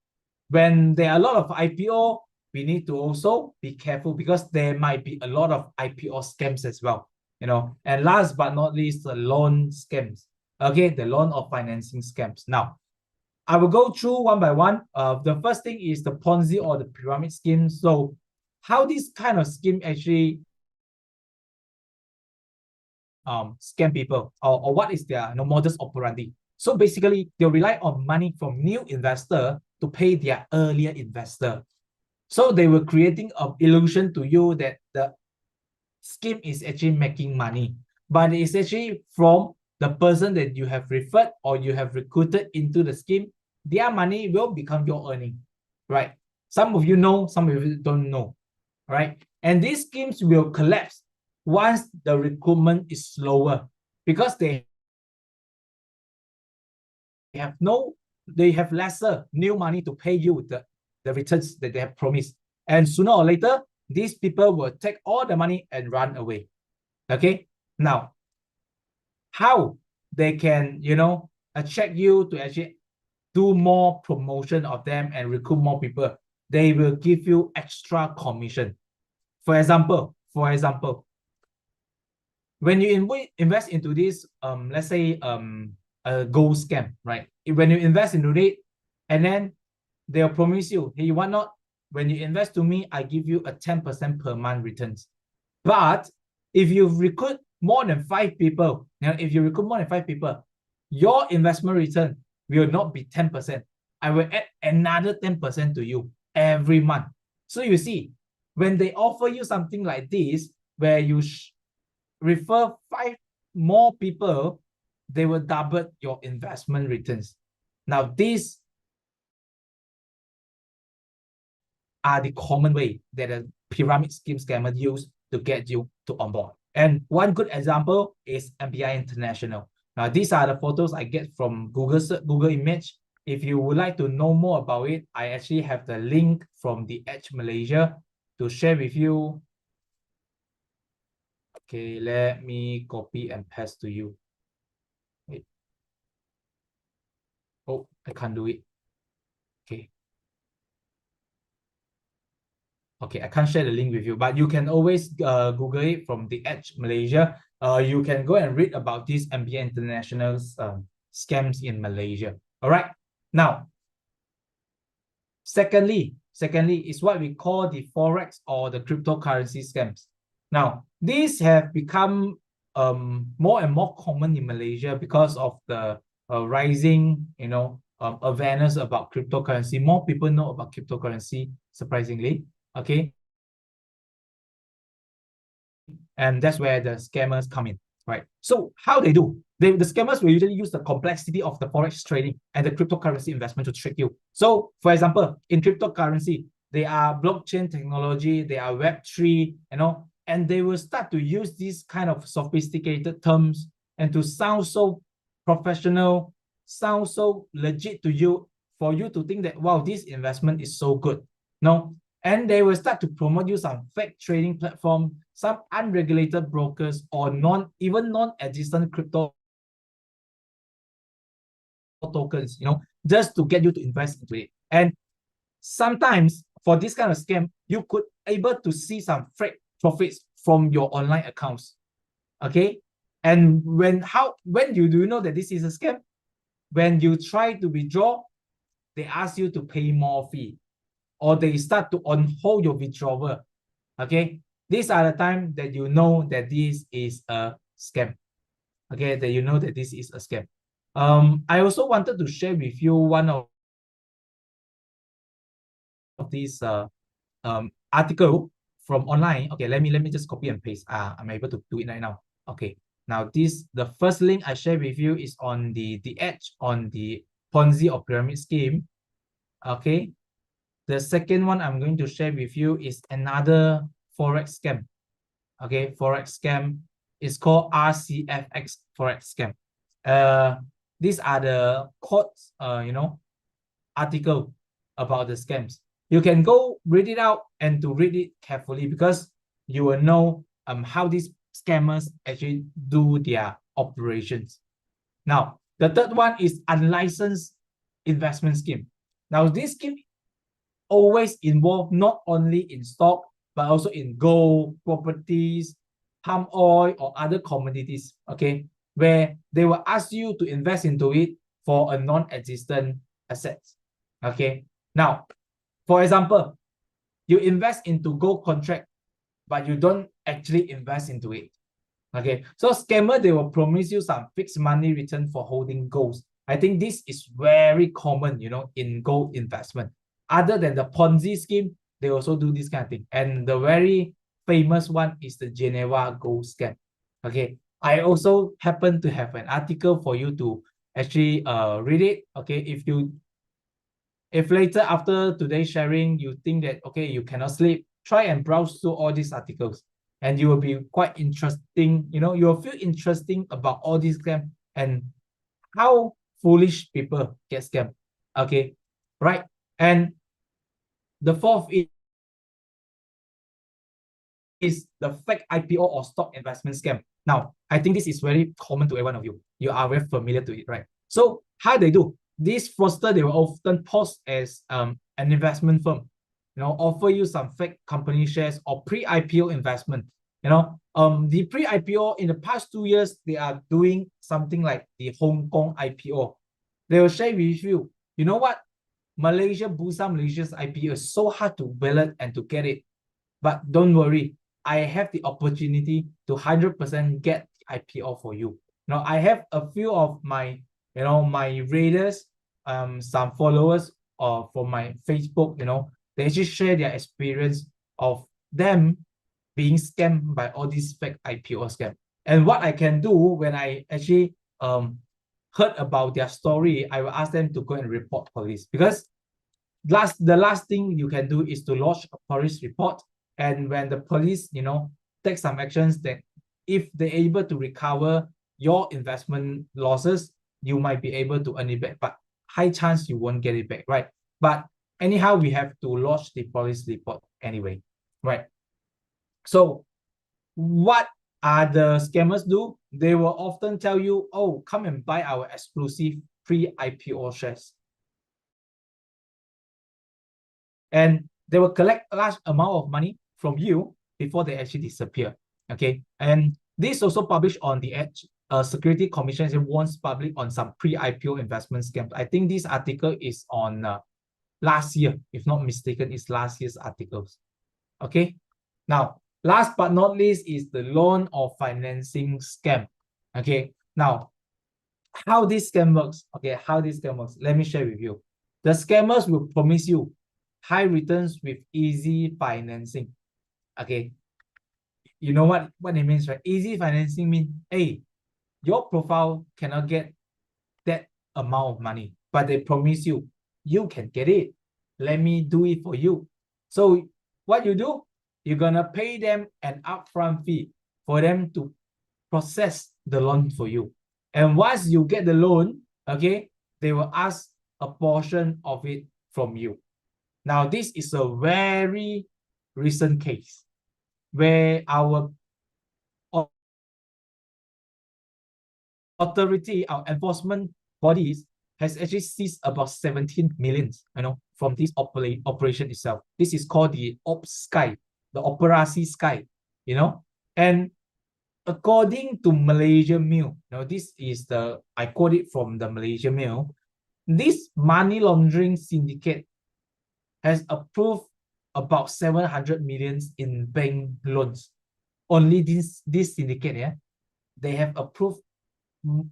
when there are a lot of IPO, we need to also be careful because there might be a lot of IPO scams as well. And last but not least, the loan scams. Okay, the loan or financing scams. Now, I will go through one by one. The first thing is the Ponzi or the pyramid scheme. So, how this kind of scheme actually scam people, or what is their modus operandi? So basically, they rely on money from new investor to pay their earlier investor. So they were creating an illusion to you that the scheme is actually making money, but it's actually from the person that you have referred or you have recruited into the scheme. Their money will become your earning, right? Some of you know, some of you don't know, right? And these schemes will collapse once the recruitment is slower because they have lesser new money to pay you the returns that they have promised. And sooner or later, these people will take all the money and run away. Okay, now how they can, attract you to actually do more promotion of them and recruit more people. They will give you extra commission. For example, when you invest into this, let's say a gold scam, right? When you invest into it, and then they'll promise you, hey, why not? When you invest to me, I give you a 10% per month returns. But if you recruit more than 5 people, your investment return will not be 10%. I will add another 10% to you every month. So you see, when they offer you something like this, where you refer 5 more people, they will double your investment returns. Now, these are the common way that a pyramid scheme scammer use to get you to onboard. And one good example is MPI International. Now, these are the photos I get from Google Image. If you would like to know more about it, I actually have the link from the Edge Malaysia to share with you. Okay, let me copy and paste to you. Wait. Oh, I can't do it. Okay. Okay, I can't share the link with you, but you can always Google it from the Edge Malaysia. You can go and read about these MBA International scams in Malaysia. All right. Now, secondly is what we call the forex or the cryptocurrency scams. Now, these have become more and more common in Malaysia because of the rising, awareness about cryptocurrency. More people know about cryptocurrency, surprisingly. Okay, and that's where the scammers come in, right? So how they do? The scammers will usually use the complexity of the forex trading and the cryptocurrency investment to trick you. So, for example, in cryptocurrency, they are blockchain technology, they are Web3, and they will start to use these kind of sophisticated terms and to sound so professional, sound so legit to you, for you to think that, wow, this investment is so good. No, and they will start to promote you some fake trading platform, some unregulated brokers, or even non-existent crypto tokens, just to get you to invest into it. And sometimes for this kind of scam, you could able to see some fake profits from your online accounts. Okay. And when do you know that this is a scam? When you try to withdraw, they ask you to pay more fee, or they start to on hold your withdrawal. Okay, these are the time that you know that this is a scam. Okay, that you know that this is a scam. I also wanted to share with you one of these article from online. Okay, let me just copy and paste. I'm able to do it right now. Okay, now the first link I share with you is on the Edge, on the Ponzi or pyramid scheme. Okay, the second one I'm going to share with you is another forex scam. Okay, forex scam is called RCFX forex scam. These are the quotes, article about the scams. You can go read it out and to read it carefully, because you will know how these scammers actually do their operations. Now, the third one is unlicensed investment scheme. Now, this scheme always involve not only in stock, but also in gold, properties, palm oil, or other commodities, okay, where they will ask you to invest into it for a non-existent assets. Okay, now, for example, you invest into gold contract, but you don't actually invest into it. Okay, so scammer, they will promise you some fixed money return for holding gold. I think this is very common, in gold investment. Other than the Ponzi scheme, they also do this kind of thing. And the very famous one is the Geneva gold scam. Okay, I also happen to have an article for you to actually read it. Okay, if later after today's sharing, you think that, okay, you cannot sleep, try and browse through all these articles, and you will be quite interesting. You will feel interesting about all these scams and how foolish people get scammed. Okay, right? And the fourth is the fake IPO or stock investment scam. Now, I think this is very common to every one of you. You are very familiar to it, right? So how they do? These fraudsters, they will often pose as an investment firm, offer you some fake company shares or pre-IPO investment. The pre-IPO in the past 2 years, they are doing something like the Hong Kong IPO. They will share with you, you know what? Malaysia's IPO is so hard to ballot and to get it. But don't worry, I have the opportunity to 100% get the IPO for you. Now, I have a few of my, my readers, some followers from my Facebook, they actually share their experience of them being scammed by all these fake IPO scam. And what I can do when I actually heard about their story, I will ask them to go and report police, because the last thing you can do is to lodge a police report. And when the police, take some actions, that if they're able to recover your investment losses, you might be able to earn it back, but high chance you won't get it back, right? But anyhow, we have to lodge the police report anyway, right? So what are the scammers do? They will often tell you, oh, come and buy our exclusive pre-IPO shares. And they will collect a large amount of money from you before they actually disappear. Okay. And this also published on the Edge. Security Commission warns public on some pre-IPO investment scams. I think this article is on last year, if not mistaken, it's last year's articles. Okay. Now, last but not least is the loan or financing scam. Okay. Now, how this scam works? Okay, how this scam works? Let me share with you. The scammers will promise you high returns with easy financing. Okay, you know what it means, right? Easy financing means, hey, your profile cannot get that amount of money, but they promise you can get it. Let me do it for you. So what you do, you're gonna pay them an upfront fee for them to process the loan for you. And once you get the loan, okay, they will ask a portion of it from you. Now, this is a very recent case where our authority, our enforcement bodies has actually seized about 17 millions, from this operation itself. This is called the Sky, the Operasi Sky, and according to Malaysia Mail, this is I quote it from the Malaysia Mail, this money laundering syndicate has approved about 700 millions in bank loans. Only this syndicate, yeah, they have approved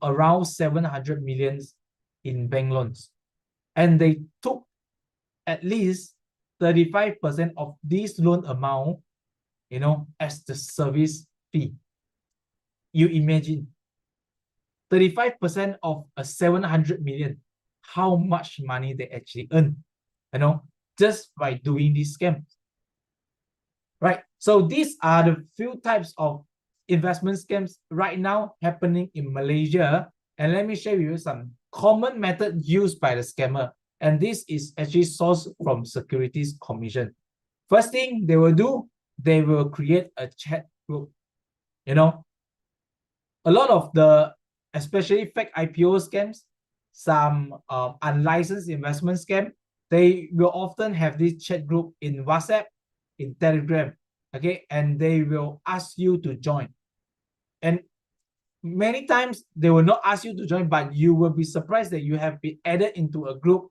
around 700 millions in bank loans. And they took at least 35% of this loan amount, as the service fee. You imagine 35% of a 700 million, how much money they actually earn, just by doing this scam. Right. So these are the few types of investment scams right now happening in Malaysia. And let me share with you some common method used by the scammer. And this is actually sourced from Securities Commission. First thing they will do, they will create a chat group. A lot of the, especially fake IPO scams, some unlicensed investment scam, they will often have this chat group in WhatsApp, in Telegram, okay, and they will ask you to join. And many times they will not ask you to join, but you will be surprised that you have been added into a group,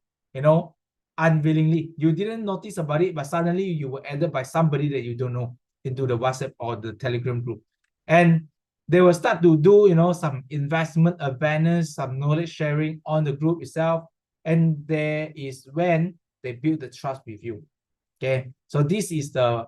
unwillingly. You didn't notice about it, but suddenly you were added by somebody that you don't know into the WhatsApp or the Telegram group. And they will start to do, some investment awareness, some knowledge sharing on the group itself. And there is when they build the trust with you. Okay, so this is the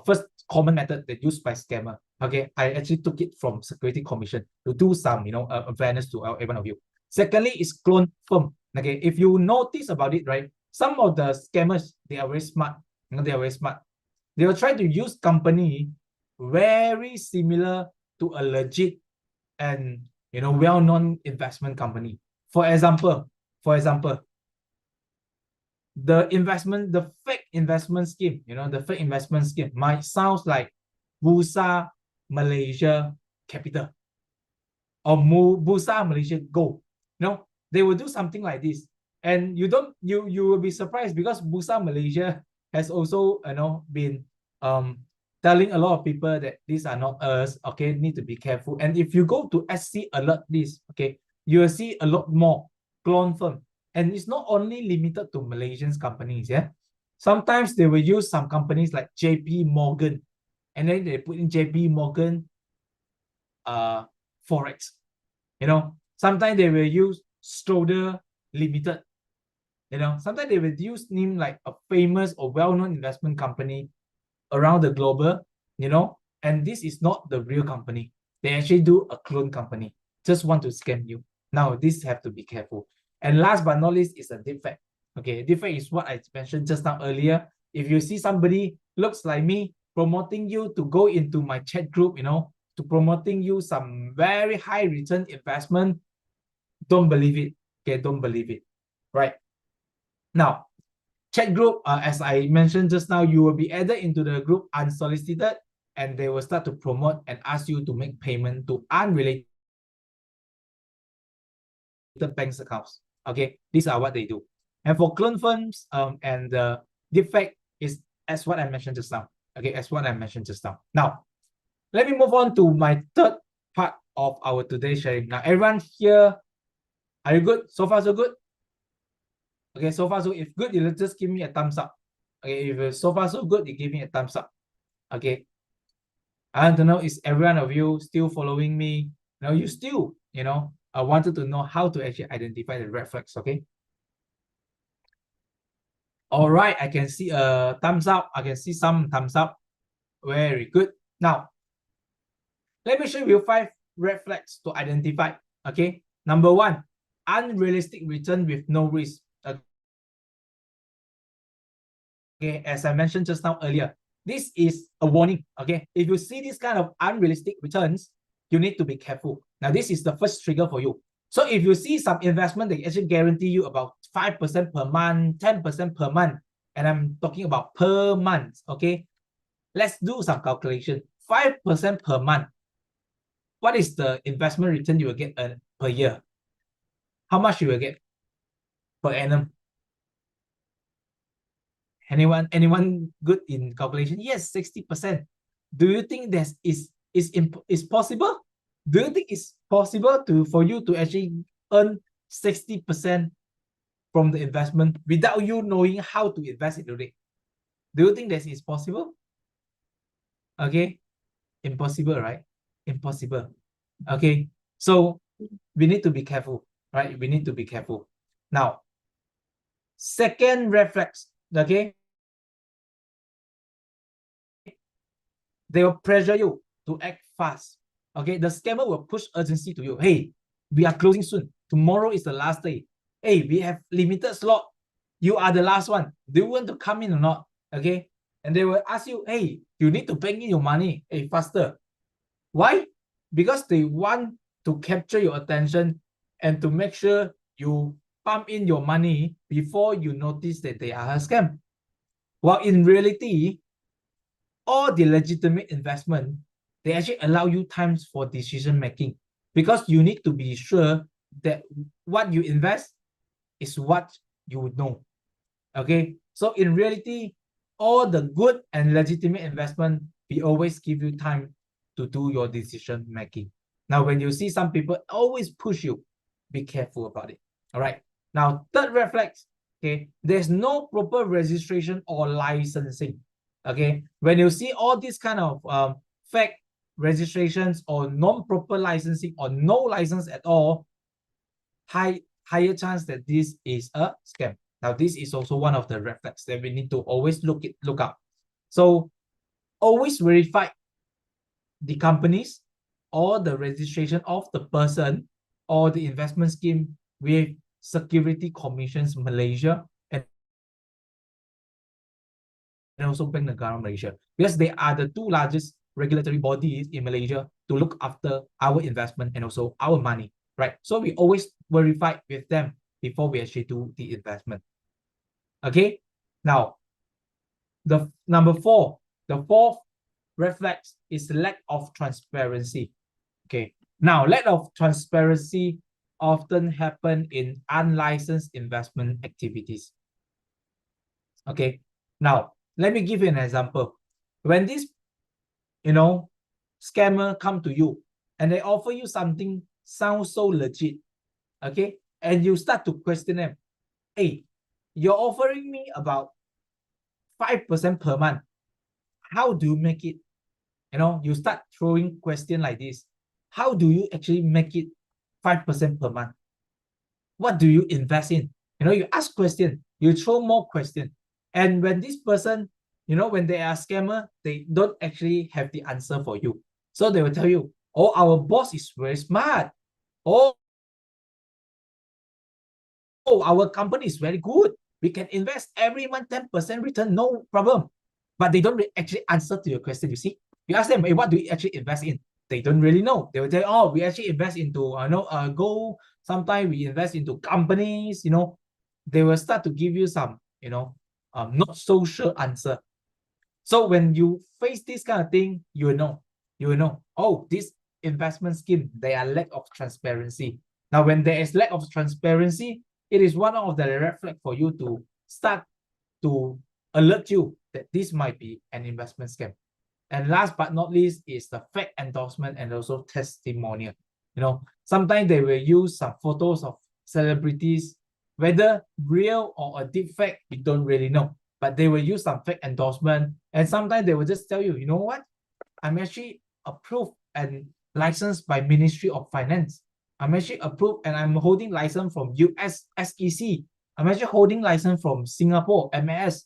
first common method that used by scammer. Okay, I actually took it from Security Commission to do some, awareness to every one of you. Secondly, is clone firm. Okay, if you notice about it, right, some of the scammers, they are very smart. They are very smart. They will try to use company very similar to a legit and well-known investment company. For example, the fake investment scheme, the fake investment scheme might sound like Bursa Malaysia Capital or Bursa Malaysia Gold. They will do something like this, and you will be surprised because Bursa Malaysia has also been telling a lot of people that these are not us. Okay, need to be careful. And if you go to SC alert list, okay, you will see a lot more clone firm, and it's not only limited to Malaysian companies. Yeah, sometimes they will use some companies like JP Morgan, and then they put in JP Morgan Forex. Sometimes they will use Stroder Limited. Sometimes they will use name like a famous or well-known investment company around the globe, and this is not the real company. They actually do a clone company, just want to scam you. Now, this have to be careful. And last but not least is a deepfake. Okay, deepfake is what I mentioned just now earlier. If you see somebody looks like me promoting you to go into my chat group, to promoting you some very high return investment, don't believe it. Okay, don't believe it. Right. Now, chat group, as I mentioned just now, you will be added into the group unsolicited, and they will start to promote and ask you to make payment to unrelated bank accounts. Okay, these are what they do. And for clone firms, and the defect is as what I mentioned just now. Okay, as what I mentioned just now. Now, let me move on to my third part of our today's sharing. Now, everyone here, are you good? So far, so good? Okay, so far, so if good, you just give me a thumbs up. Okay, if so far, so good, you give me a thumbs up. Okay. I want to know, is every one of you still following me? Now, you still, I wanted to know how to actually identify the red flags. Okay. All right, I can see a thumbs up. I can see some thumbs up. Very good. Now, let me show you 5 red flags to identify. Okay. Number 1, unrealistic return with no risk. Okay, as I mentioned just now earlier, this is a warning. Okay, if you see this kind of unrealistic returns, you need to be careful. Now, this is the first trigger for you. So if you see some investment, they actually guarantee you about 5% per month, 10% per month, and I'm talking about per month. Okay, let's do some calculation. 5% per month. What is the investment return you will get per year? How much you will get per annum? Anyone good in calculation? Yes, 60%. Do you think that is possible? Do you think it's possible for you to actually earn 60% from the investment without you knowing how to invest in it? Do you think that is possible? Okay, impossible, right? Impossible. Okay, so we need to be careful, right? We need to be careful. Now, second reflex, okay? They will pressure you to act fast. Okay, the scammer will push urgency to you. Hey, we are closing soon. Tomorrow is the last day. Hey, we have limited slot. You are the last one. Do you want to come in or not? Okay, and they will ask you, hey, you need to bank in your money. Hey, faster. Why? Because they want to capture your attention and to make sure you pump in your money before you notice that they are a scam. While in reality, all the legitimate investment, they actually allow you times for decision making, because you need to be sure that what you invest is what you know. Okay, so in reality, all the good and legitimate investment, we always give you time to do your decision making. Now, when you see some people always push you, be careful about it. All right. Now, third red flags. Okay, there's no proper registration or licensing. Okay, when you see all these kind of fake registrations or non-proper licensing or no license at all, higher chance that this is a scam. Now, this is also one of the red flags that we need to always look up. So always verify the companies or the registration of the person or the investment scheme with Security Commissions Malaysia and also Bank Negara Malaysia, because they are the 2 largest regulatory bodies in Malaysia to look after our investment and also our money, right? So we always verify with them before we actually do the investment. Okay, now the number four, the fourth red flag is lack of transparency. Okay, now lack of transparency often happen in unlicensed investment activities. Okay, now let me give you an example. When this, scammer come to you and they offer you something sounds so legit, okay, and you start to question them, hey, you're offering me about 5% per month. How do you make it? You start throwing question like this. How do you actually make it 5% per month? What do you invest in? You ask question, you throw more question. And when this person, when they are scammer, they don't actually have the answer for you. So they will tell you, oh, our boss is very smart. Oh, our company is very good. We can invest every month 10% return, no problem. But they don't actually answer to your question, you see. You ask them, hey, what do you actually invest in? They don't really know. They will tell you, oh, we actually invest into gold. Sometimes we invest into companies, They will start to give you some, not so sure answer. So when you face this kind of thing, you will know, oh, this investment scheme, they are lack of transparency. Now, when there is lack of transparency, it is one of the red flag for you to start to alert you that this might be an investment scam. And last but not least is the fake endorsement and also testimonial. Sometimes they will use some photos of celebrities, whether real or a deep fake, we don't really know. But they will use some fake endorsement, and sometimes they will just tell you, you know what? I'm actually approved and licensed by Ministry of Finance. I'm actually approved and I'm holding license from US SEC. I'm actually holding license from Singapore MAS.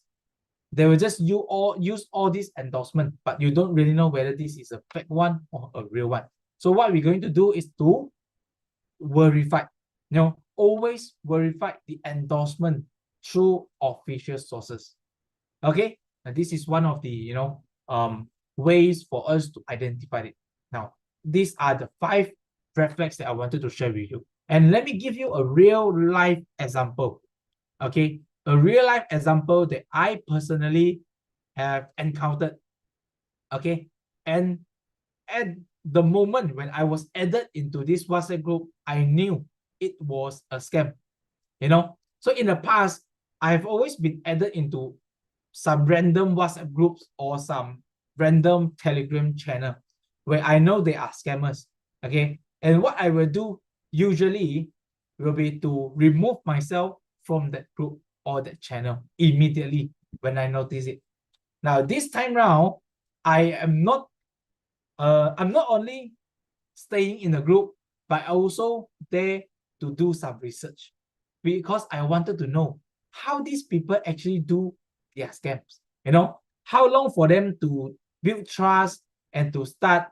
They will just use all these endorsement, but you don't really know whether this is a fake one or a real one. So what we're going to do is to verify. Always verify the endorsement through official sources. Okay, and this is one of the ways for us to identify it. Now, these are the 5 red flags that I wanted to share with you. And let me give you a real life example. Okay, a real life example that I personally have encountered. Okay, and at the moment when I was added into this WhatsApp group, I knew it was a scam. So in the past, I've always been added into some random WhatsApp groups or some random Telegram channel where I know they are scammers. Okay, and what I will do usually will be to remove myself from that group or that channel immediately when I notice it. Now this time round, I'm not only staying in the group, but also there to do some research because I wanted to know how these people actually do their scams. How long for them to build trust and to start,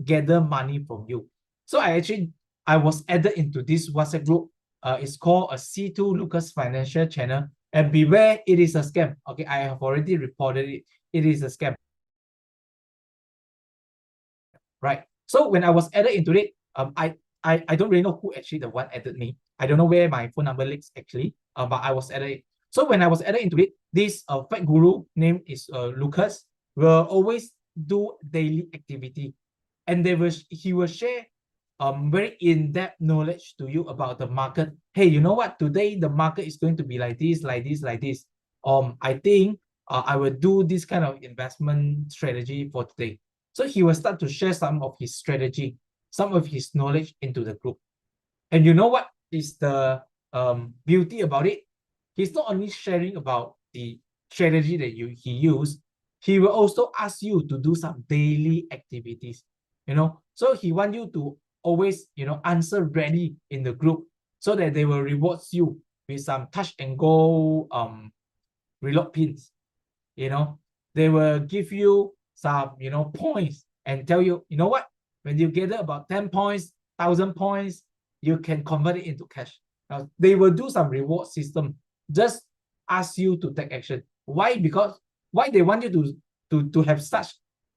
gather money from you. So I was added into this WhatsApp group. It's called a C2 Lucas Financial Channel. And beware, it is a scam. Okay, I have already reported it. It is a scam. Right. So when I was added into it, I don't really know who actually the one added me. I don't know where my phone number leaks actually, but I was added. So when I was added into it, this fake guru name is Lucas will always do daily activity, and he will share very in-depth knowledge to you about the market. Hey, you know what? Today the market is going to be like this, like this, like this. I think I will do this kind of investment strategy for today. So he will start to share some of his strategy, some of his knowledge into the group. And you know what is the beauty about it? He's not only sharing about the strategy that he used, he will also ask you to do some daily activities. So he want you to always, answer ready in the group so that they will reward you with some touch and go reload pins. They will give you some, points and tell you, you know what, when you gather about 10 points, 1,000 points, you can convert it into cash. Now, they will do some reward system, just ask you to take action. Why? Because why they want you to have such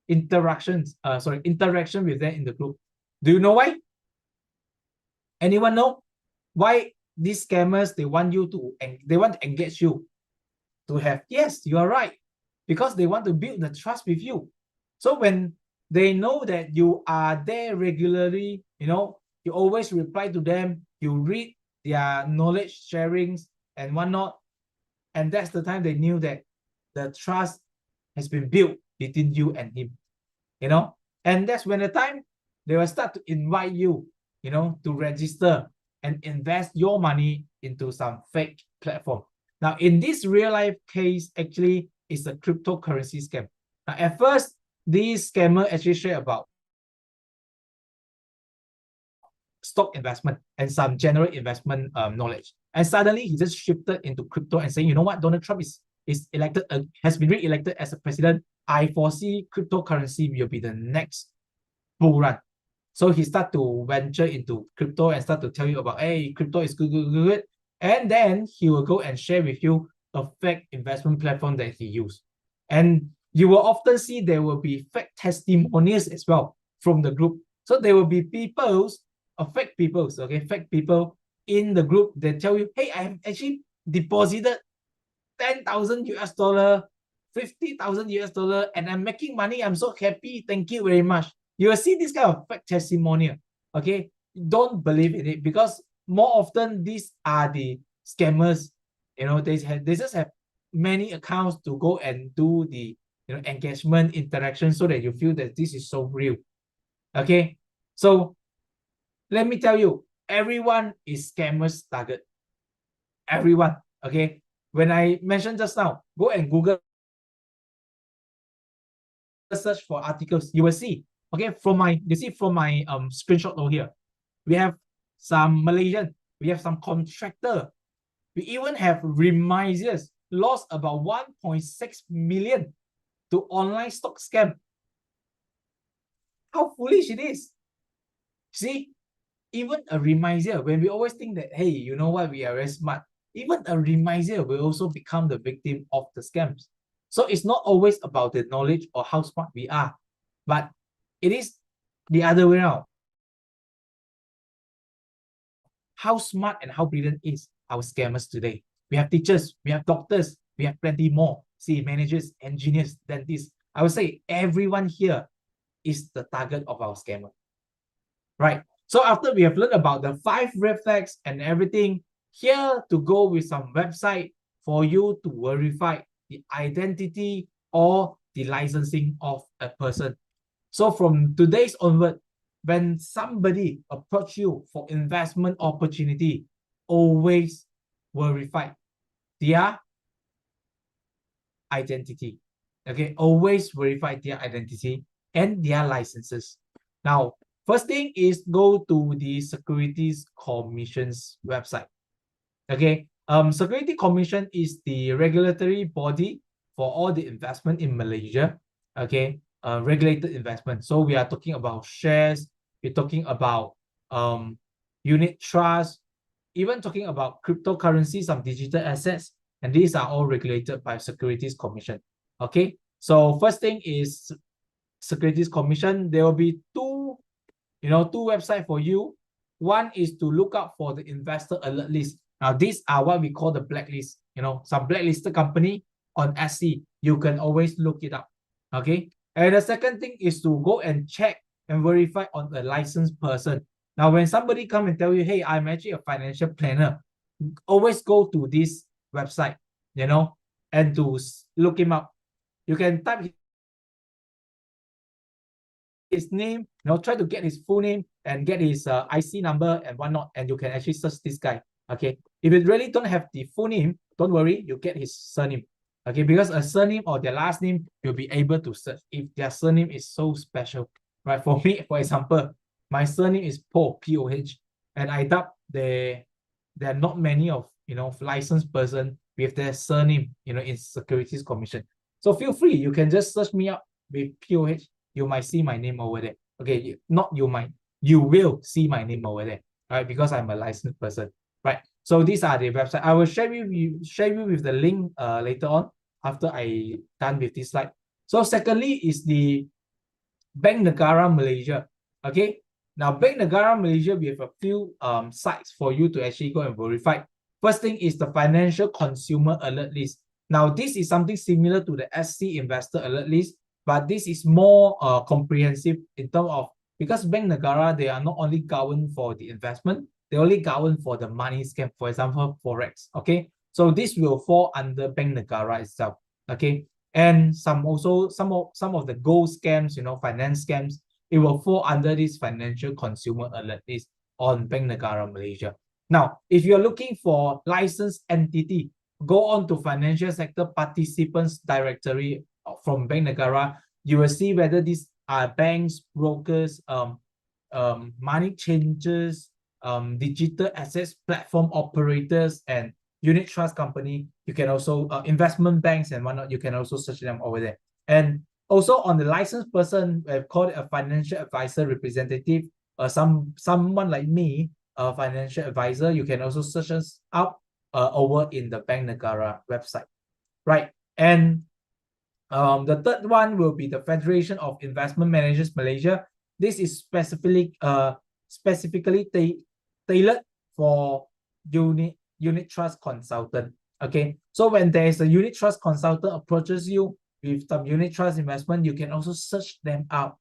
interaction with them in the group. Do you know why? Anyone know why these scammers they want to engage you to have? Yes, you are right. because they want to build the trust with you. So when they know that you are there regularly, you always reply to them, you read their knowledge sharings and whatnot, and that's the time they knew that the trust has been built between you and him, and that's when the time they will start to invite you, to register and invest your money into some fake platform. Now, in this real life case, actually, it's a cryptocurrency scam. Now, at first, these scammer actually share about stock investment and some general investment knowledge. And suddenly he just shifted into crypto and saying, you know what, Donald Trump is elected, has been re-elected as a president. I foresee cryptocurrency will be the next bull run. So he start to venture into crypto and start to tell you about, hey, crypto is good, good, good. And then he will go and share with you a fake investment platform that he used. And you will often see there will be fake testimonials as well from the group. So there will be fake people in the group that tell you, hey, I have actually deposited 10,000 US dollar, 50,000 US dollar, and I'm making money. I'm so happy. Thank you very much. You will see this kind of fake testimonial. Okay, don't believe in it, because more often these are the scammers. They just have many accounts to go and do the engagement interaction, so that you feel that this is so real. Okay, so let me tell you, everyone is scammers target. Everyone. Okay, when I mentioned just now, go and Google search for articles, you will see. Okay, from my screenshot over here, we have some Malaysian, we have some contractor, we even have remisiers lost about 1.6 million to online stock scam. How foolish it is. See, even a remisier, when we always think that, hey, you know what, we are very smart, even a remisier will also become the victim of the scams. So it's not always about the knowledge or how smart we are, but it is the other way around. How smart and how brilliant is our scammers today? We have teachers, we have doctors, we have plenty more. See, managers, engineers, dentists. I would say everyone here is the target of our scammer. Right. So after we have learned about the 5 red flags and everything, here to go with some website for you to verify the identity or the licensing of a person. So from today's onward, when somebody approach you for investment opportunity, always verify their identity. Okay, always verify their identity and their licenses. Now, first thing is go to the Securities Commission's website. Okay, Security Commission is the regulatory body for all the investment in Malaysia. Okay, regulated investment. So we are talking about shares, we're talking about unit trust, even talking about cryptocurrency, some digital assets, and these are all regulated by Securities Commission. Okay, so first thing is Securities Commission. There will be two websites for you. One is to look out for the investor alert list. Now, these are what we call the blacklist. Some blacklisted company on SC. You can always look it up. Okay. And the second thing is to go and check and verify on a licensed person. Now, when somebody come and tell you, hey, I'm actually a financial planner, always go to this website, and to look him up. You can type his name, try to get his full name and get his IC number and whatnot, and you can actually search this guy. Okay, if you really don't have the full name, don't worry, you get his surname. Okay, because a surname or their last name, you'll be able to search if their surname is so special. Right? For me, for example, my surname is Poh, P-O-H, and I doubt there are not many of licensed person with their surname in Securities Commission. So feel free, you can just search me up with P-O-H. You might see my name over there. Okay, you will see my name over there, right? Because I'm a licensed person, right? So these are the website. I will share you with the link later on after I done with this slide. So secondly is the Bank Negara Malaysia. Okay, now Bank Negara Malaysia, we have a few sites for you to actually go and verify. First thing is the Financial Consumer Alert List. Now, this is something similar to the SC Investor Alert List, but this is more comprehensive in terms of, because Bank Negara, they are not only governed for the investment, they only govern for the money scam, for example, Forex, okay? So this will fall under Bank Negara itself, okay? And some of the gold scams, finance scams, it will fall under this financial consumer alert list on Bank Negara Malaysia. Now, if you're looking for licensed entity, go on to financial sector participants directory from Bank Negara. You will see whether these are banks, brokers, money changers, digital assets platform operators, and unit trust company. You can also investment banks and whatnot. You can also search them over there. And also on the licensed person, we've called a financial advisor representative. Someone like me, a financial advisor, you can also search us up over in the Bank Negara website, right? And the third one will be the Federation of Investment Managers Malaysia. This is specifically tailored for unit trust consultant. Okay, so when there is a unit trust consultant approaches you with some unit trust investment, you can also search them out.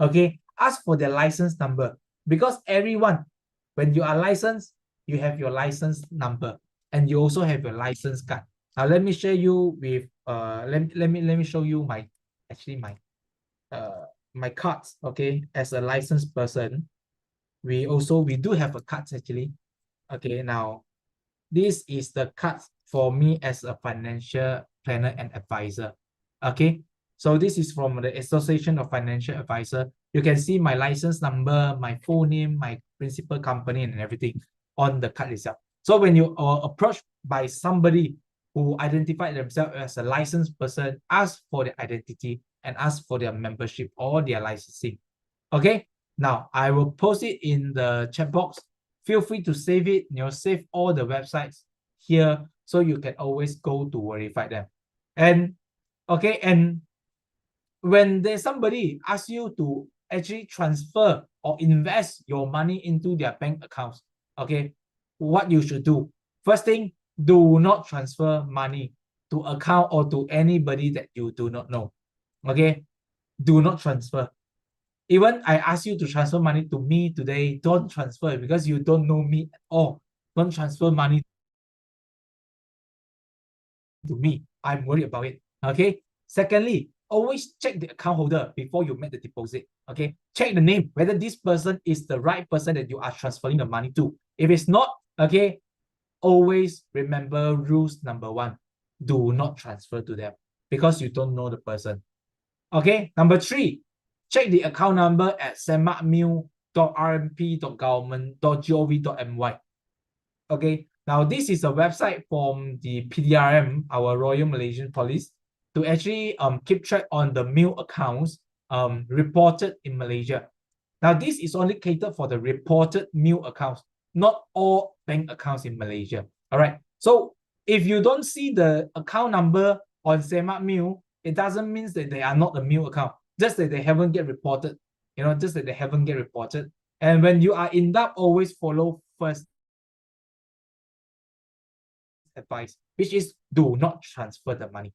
Okay, ask for their license number, because everyone, when you are licensed, you have your license number and you also have your license card. Now let me share you with let me show you my my cards. Okay, as a licensed person, we do have a cards actually. Okay, now this is the card for me as a financial planner and advisor. Okay, so this is from the Association of Financial Advisor. You can see my license number, my full name, my principal company, and everything on the card itself. So when you are approached by somebody who identified themselves as a licensed person, ask for their identity and ask for their membership or their licensing. Okay, now I will post it in the chat box. Feel free to save it, save all the websites here so you can always go to verify them. And okay, and when there's somebody asks you to actually transfer or invest your money into their bank accounts, okay, what you should do. First thing, do not transfer money to account or to anybody that you do not know. Okay, do not transfer. Even I ask you to transfer money to me today, don't transfer because you don't know me at all. Don't transfer money to me. I'm worried about it. Okay. Secondly, always check the account holder before you make the deposit. Okay. Check the name, whether this person is the right person that you are transferring the money to. If it's not, okay, always remember rules number 1. Do not transfer to them because you don't know the person. Okay. Number 3, check the account number at semakmil.rmp.government.gov.my. Okay, now this is a website from the PDRM, our Royal Malaysian Police, to actually keep track on the MIL accounts reported in Malaysia. Now this is only catered for the reported MIL accounts, not all bank accounts in Malaysia. All right, so if you don't see the account number on Semak MIL, it doesn't mean that they are not a MIL account, just that they haven't get reported. Just that they haven't get reported. And when you are in doubt, always follow first advice, which is do not transfer the money.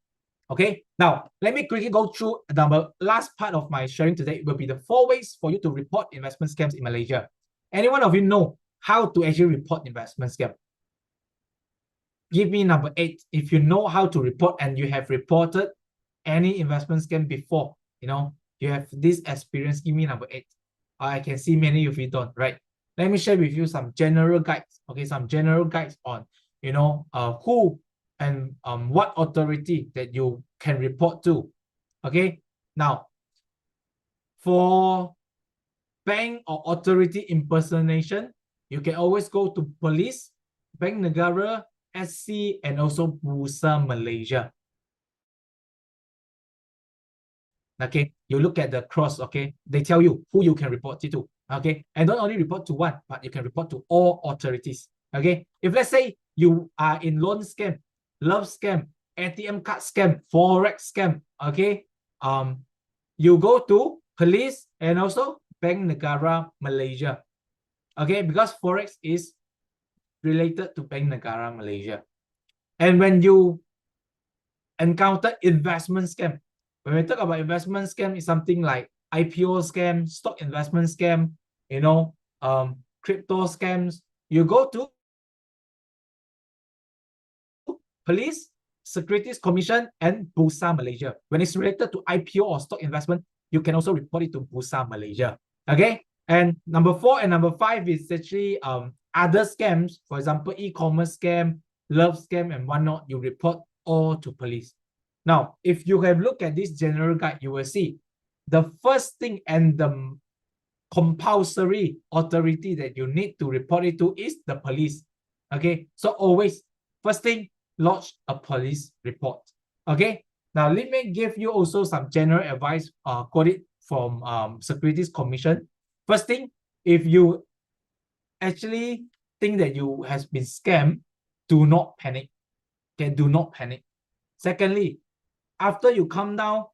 Okay, now let me quickly go through the last part of my sharing today. Will be the 4 ways for you to report investment scams in Malaysia. Any one of you know how to actually report investment scam? Give me number 8 if you know how to report and you have reported any investment scam before. You have this experience. Give me number 8. I can see many of you don't, right? Let me share with you some general guides. Okay, some general guides on who and what authority that you can report to. Okay, now for bank or authority impersonation, you can always go to police, Bank Negara, SC, and also Bursa Malaysia. Okay, you look at the cross. Okay, they tell you who you can report it to. Okay, and don't only report to one, but you can report to all authorities. Okay, if let's say you are in loan scam, love scam, ATM card scam, Forex scam, okay, you go to police and also Bank Negara Malaysia. Okay, because Forex is related to Bank Negara Malaysia. And when you encountered investment scam. When we talk about investment scam, it's something like IPO scam, stock investment scam, crypto scams. You go to Police, Securities Commission, and Bursa Malaysia. When it's related to IPO or stock investment, you can also report it to Bursa Malaysia. Okay. And number 4 and number 5 is actually other scams. For example, e-commerce scam, love scam, and whatnot. You report all to police. Now, if you have looked at this general guide, you will see the first thing and the compulsory authority that you need to report it to is the police. Okay, so always first thing, lodge a police report. Okay, now let me give you also some general advice quoted from Securities Commission. First thing, if you actually think that you has been scammed, do not panic. Okay, do not panic. Secondly, after you come down,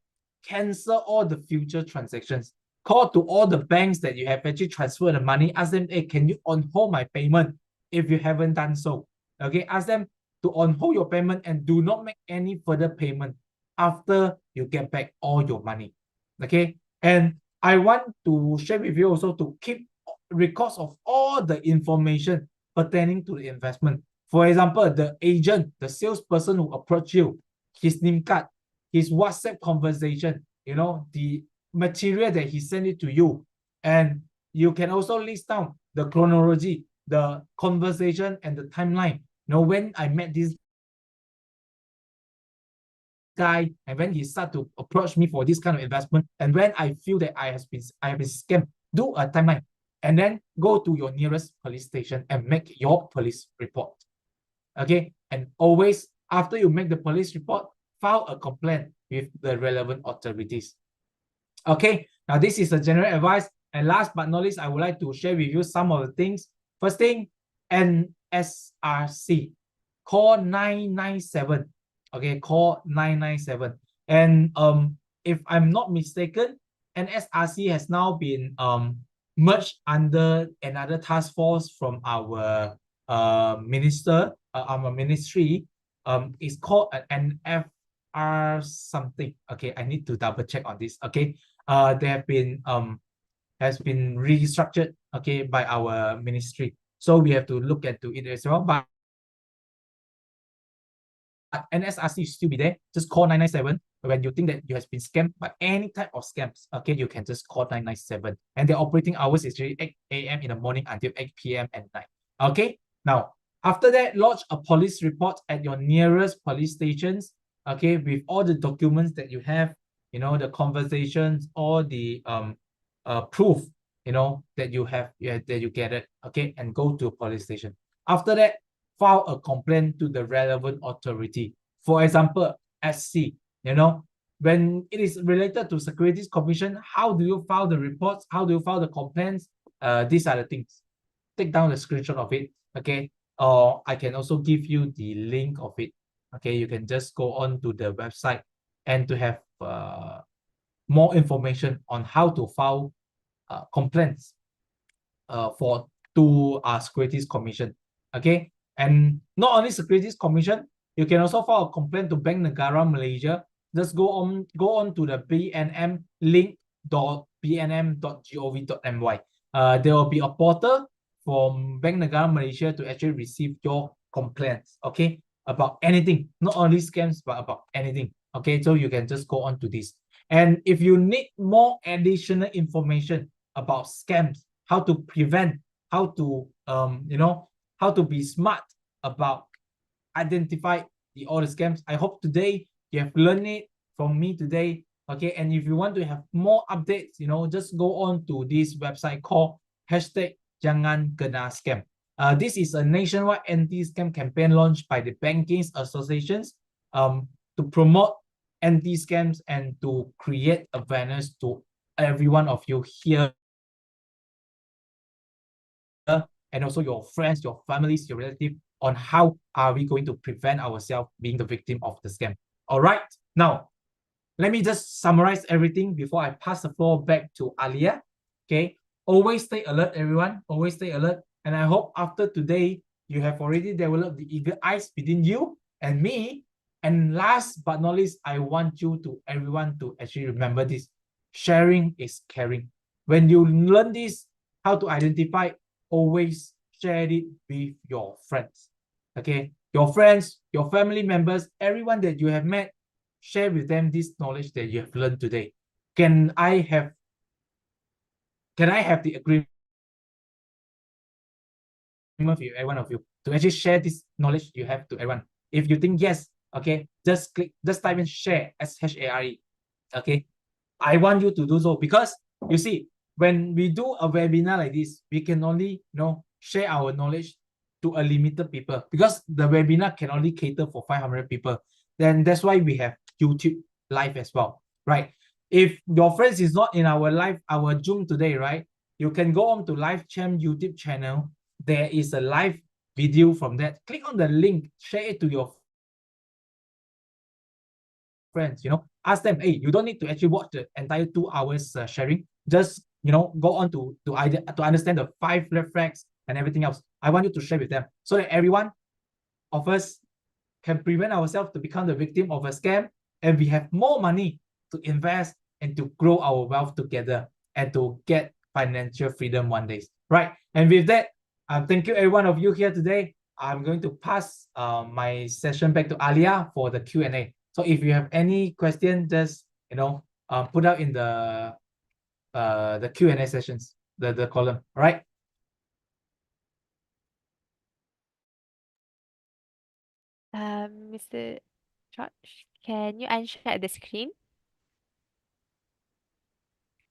cancel all the future transactions. Call to all the banks that you have actually transferred the money. Ask them, hey, can you on hold my payment if you haven't done so? Okay, ask them to on hold your payment and do not make any further payment after you get back all your money. Okay, and I want to share with you also to keep records of all the information pertaining to the investment. For example, the agent, the salesperson who approached you, his name card, his WhatsApp conversation, the material that he sent it to you. And you can also list down the chronology, the conversation, and the timeline. When I met this guy and when he start to approach me for this kind of investment, and when I feel that I have been scammed, do a timeline. And then go to your nearest police station and make your police report. Okay, and always after you make the police report, file a complaint with the relevant authorities. Okay, now this is a general advice. And last but not least, I would like to share with you some of the things. First thing, NSRC, call 997. Okay, call 997. And if I'm not mistaken, NSRC has now been merged under another task force from our our ministry. It's called an NFR something. Okay, I need to double check on this. Okay, they have been has been restructured, okay, by our ministry. So we have to look into it as well. But NSRC still be there. Just call 997 when you think that you have been scammed by any type of scams. Okay, you can just call 997. And the operating hours is really 8 a.m. in the morning until 8 p.m. at night. Okay, now after that, lodge a police report at your nearest police stations. Okay, with all the documents that you have, the conversations, all the proof, that you have, that you get it. Okay, and go to a police station. After that, file a complaint to the relevant authority. For example, SC, when it is related to Securities Commission, how do you file the reports? How do you file the complaints? These are the things. Take down the screenshot of it, okay? Or I can also give you the link of it, okay? You can just go on to the website and to have more information on how to file complaints to Securities Commission, okay? And not only Securities Commission, you can also file a complaint to Bank Negara Malaysia. Just go on to the bnm.bnm.gov.my. There will be a portal from Bank Negara Malaysia to actually receive your complaints, okay, about anything, not only scams, but about anything. Okay, so you can just go on to this. And if you need more additional information about scams, how to prevent, how to how to be smart about identify all the scams, I hope today you have learned it from me today. Okay, and if you want to have more updates, just go on to this website called #JanganKenaScam. This is a nationwide anti-scam campaign launched by the Banking Associations to promote anti-scams and to create awareness to every one of you here, and also your friends, your families, your relatives, on how are we going to prevent ourselves being the victim of the scam. All right, now let me just summarize everything before I pass the floor back to Alia. Okay, always stay alert, everyone. Always stay alert. And I hope after today, you have already developed the eager eyes within you and me, And last but not least, I want everyone to actually remember this. Sharing is caring. When you learn this, how to identify, always share it with your friends. Okay, your friends, your family members, everyone that you have met, share with them this knowledge that you have learned today. Can I have the agreement with every one of you to actually share this knowledge you have to everyone? If you think yes, okay, just type in share, SHARE. Okay, I want you to do so, because you see, when we do a webinar like this, we can only share our knowledge to a limited people, because the webinar can only cater for 500 people. Then that's why we have YouTube live as well, right? If your friends is not in our live, our Zoom today, right, you can go on to LiveChamp YouTube channel. There is a live video from that. Click on the link, share it to your friends, ask them, hey, you don't need to actually watch the entire 2 hours sharing. Just, go on to understand the 5 red flags and everything else. I want you to share with them so that everyone of us can prevent ourselves to become the victim of a scam, and we have more money to invest and to grow our wealth together and to get financial freedom one day, right? And with that, thank you every one of you here today. I'm going to pass my session back to Alia for the Q&A. So if you have any question, just put out in the Q&A sessions, the column, all right? Mr. George, can you unshare the screen?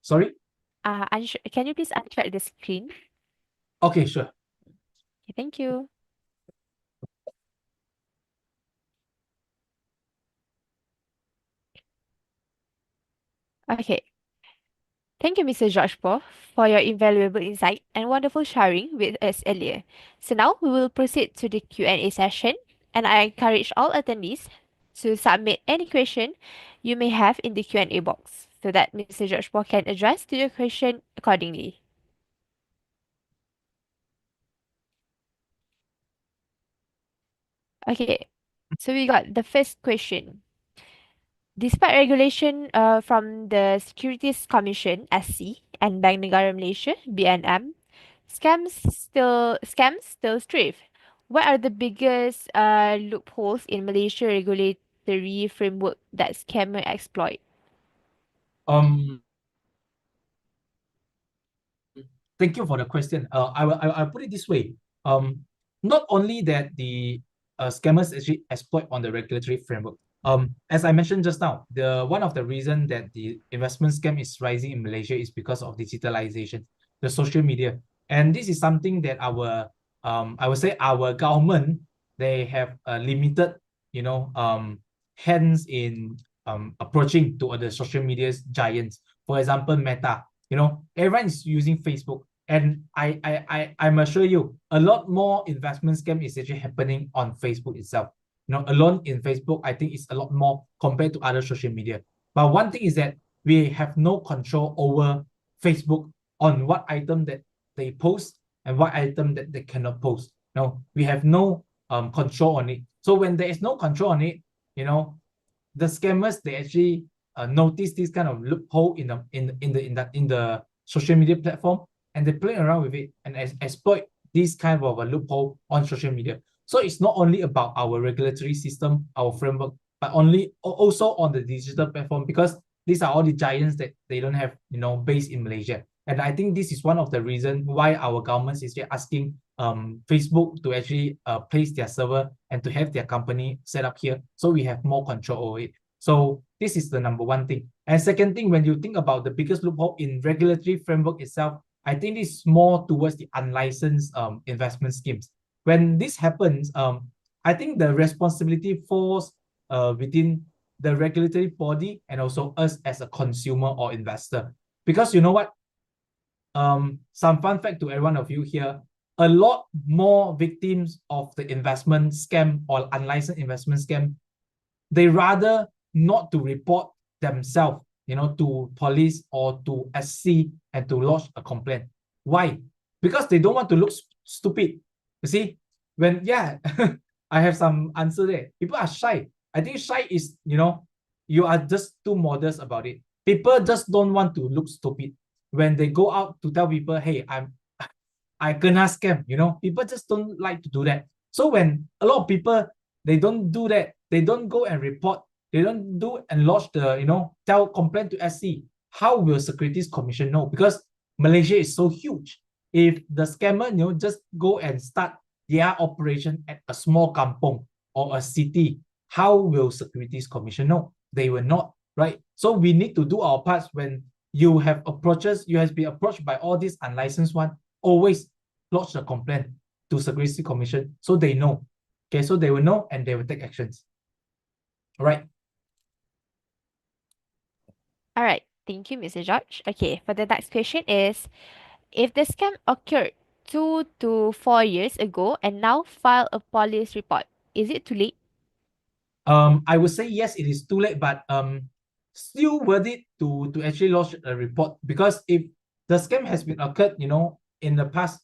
Sorry. Can you please unshare the screen? Okay, sure. Okay, thank you. Okay. Thank you, Mr. George Paul, for your invaluable insight and wonderful sharing with us earlier. So now we will proceed to the Q&A session, and I encourage all attendees to submit any question you may have in the Q&A box so that Mr. George Paul can address to your question accordingly. Okay, so we got the first question. Despite regulation from the Securities Commission (SC) and Bank Negara Malaysia (BNM), scams still thrive. What are the biggest loopholes in Malaysia regulatory framework that scammer exploit? um Thank you for the question. I'll put it this way. Not only that the scammers actually exploit on the regulatory framework. As I mentioned just now, the one of the reason that the investment scam is rising in Malaysia is because of digitalization, the social media, and this is something that I would say our government, they have a limited, hands in approaching to other social media's giants. For example, Meta. Everyone is using Facebook, and I'm assure you, a lot more investment scam is actually happening on Facebook itself. Alone in Facebook, I think it's a lot more compared to other social media. But one thing is that we have no control over Facebook on what item that they post and what item that they cannot post. We have no control on it. So when there is no control on it, the scammers, they actually notice this kind of loophole in the social media platform, and they play around with it and exploit this kind of a loophole on social media. So it's not only about our regulatory system, our framework, but also on the digital platform, because these are all the giants that they don't have base in Malaysia. And I think this is one of the reasons why our government is asking Facebook to actually place their server and to have their company set up here, so we have more control over it. So this is the number one thing. And second thing, when you think about the biggest loophole in regulatory framework itself, I think it's more towards the unlicensed investment schemes. When this happens, I think the responsibility falls within the regulatory body and also us as a consumer or investor. Because you know what? Some fun fact to every one of you here: a lot more victims of the investment scam or unlicensed investment scam, they rather not to report themselves, to police or to SC and to lodge a complaint. Why? Because they don't want to look stupid. You see, when I have some answer there. People are shy. I think shy is, you are just too modest about it. People just don't want to look stupid when they go out to tell people, hey, I kena scam, people just don't like to do that. So when a lot of people, they don't do that, they don't go and report, they don't do and lodge the, tell complaint to SC, how will Securities Commission know? Because Malaysia is so huge. If the scammer, just go and start their operation at a small kampong or a city, how will Securities Commission know? They will not, right? So we need to do our parts. When you have been approached by all these unlicensed one, always lodge a complaint to Security Commission so they know. Okay, so they will know and they will take actions. All right. All right. Thank you, Mr. George. Okay, for the next question is, if the scam occurred 2 to 4 years ago and now file a police report, is it too late? I would say yes, it is too late, but still worth it to actually lodge a report, because if the scam has been occurred, in the past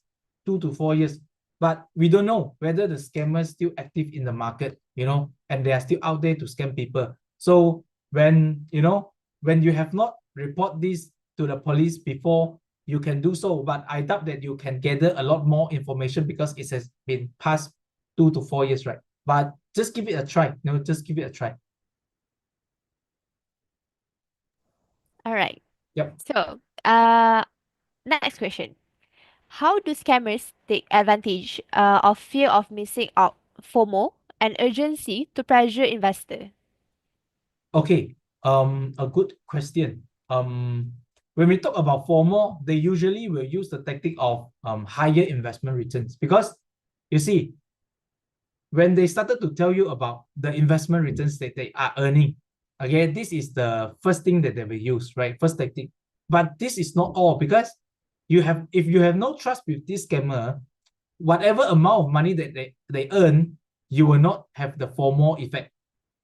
2 to 4 years, but we don't know whether the scammer is still active in the market, and they are still out there to scam people. So when you have not report this to the police before, you can do so, but I doubt that you can gather a lot more information because it has been past 2 to 4 years, right? But just give it a try. Just give it a try. All right. Yep. So, next question. How do scammers take advantage of fear of missing out, FOMO, and urgency to pressure investor? Okay. A good question. When we talk about formal, they usually will use the tactic of higher investment returns, because you see, when they started to tell you about the investment returns that they are earning, okay, this is the first thing that they will use, right? First tactic. But this is not all, because if you have no trust with this scammer, whatever amount of money that they earn, you will not have the FOMO effect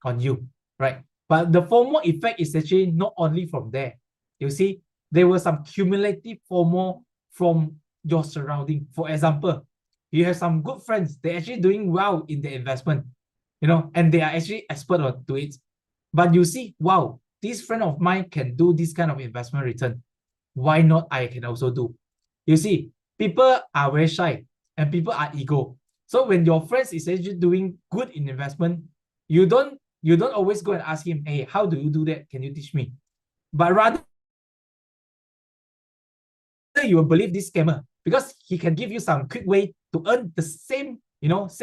on you, right? But the FOMO effect is actually not only from there. You see, there was some cumulative FOMO from your surrounding. For example, you have some good friends, they're actually doing well in the investment, and they are actually expert on to it. But you see, wow, this friend of mine can do this kind of investment return. Why not I can also do? You see, people are very shy and people are ego. So when your friends is actually doing good in investment, you don't always go and ask him, hey, how do you do that? Can you teach me? But rather you will believe this scammer, because he can give you some quick way to earn the same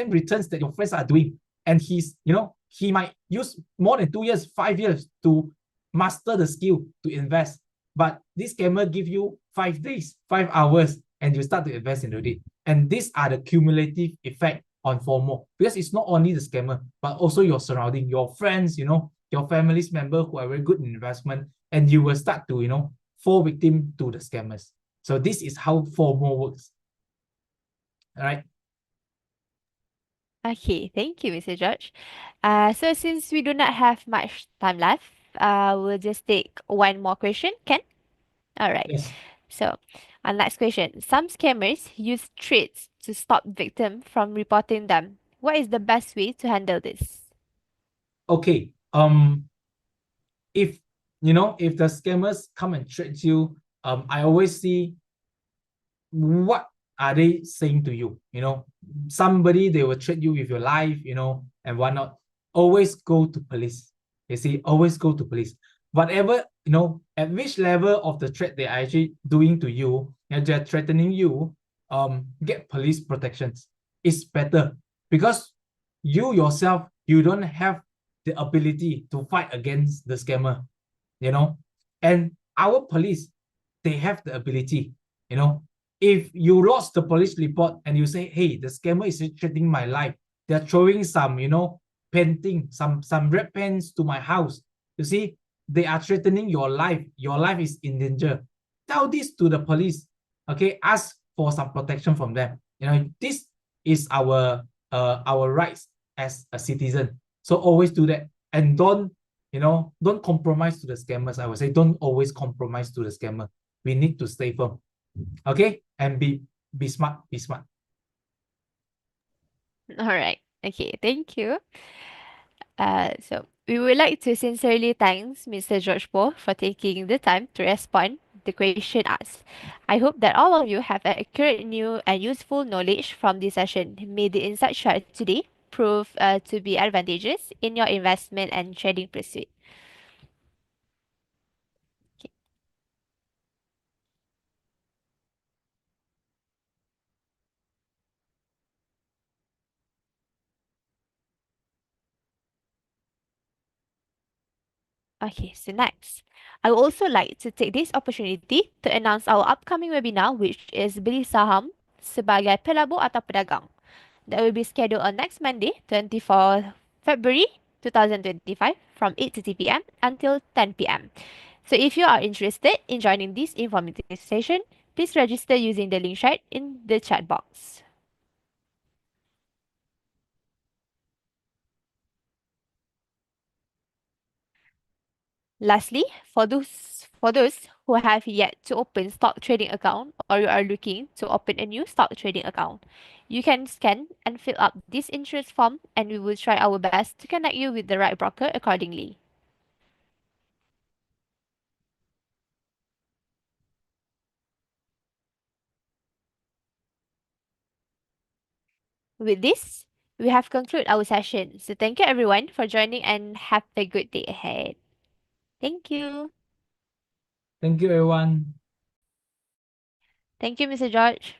returns that your friends are doing. And he might use more than 2 years, 5 years to master the skill to invest. But this scammer give you 5 days, 5 hours, and you start to invest into it. And these are the cumulative effect on FOMO, because it's not only the scammer, but also your surrounding, your friends, your family's member who are very good in investment, and you will start to, fall victim to the scammers. So this is how FOMO works. All right. Okay, thank you, Mr. George. So since we do not have much time left, we'll just take one more question. Can? All right. Yes. So, next question. Some scammers use threats to stop victim from reporting them. What is the best way to handle this? Okay. If if the scammers come and trick you, I always see what are they saying to you. Somebody, they will trick you with your life, and whatnot. Always go to police. You see, always go to police. Whatever, at which level of the threat they are actually doing to you, and they're threatening you, get police protections. It's better, because you yourself, you don't have the ability to fight against the scammer, and our police, they have the ability, you know if you lost the police report and you say, hey, the scammer is threatening my life, they're throwing some, painting, some red pens to my house, you see, they are threatening your life is in danger, tell this to the police. Okay, ask for some protection from them. This is our rights as a citizen. So always do that, and don't compromise to the scammers. I would say don't always compromise to the scammer. We need to stay firm. Okay, and be smart. Be smart. All right. Okay, thank you. So we would like to sincerely thank Mr. George Poh for taking the time to respond the question asked. I hope that all of you have accurate, new, and useful knowledge from this session. May the insight shared today prove to be advantageous in your investment and trading pursuit. Okay. Okay, so next, I would also like to take this opportunity to announce our upcoming webinar, which is Beli Saham sebagai Pelabur atau Pedagang. That will be scheduled on next Monday, 24th February 2025 from 8:30 p.m. until 10 p.m. So if you are interested in joining this informative session, please register using the link shared in the chat box. Lastly, for those who have yet to open stock trading account or you are looking to open a new stock trading account, you can scan and fill up this interest form and we will try our best to connect you with the right broker accordingly. With this, we have concluded our session. So thank you everyone for joining and have a good day ahead. Thank you. Thank you, everyone. Thank you, Mr. George.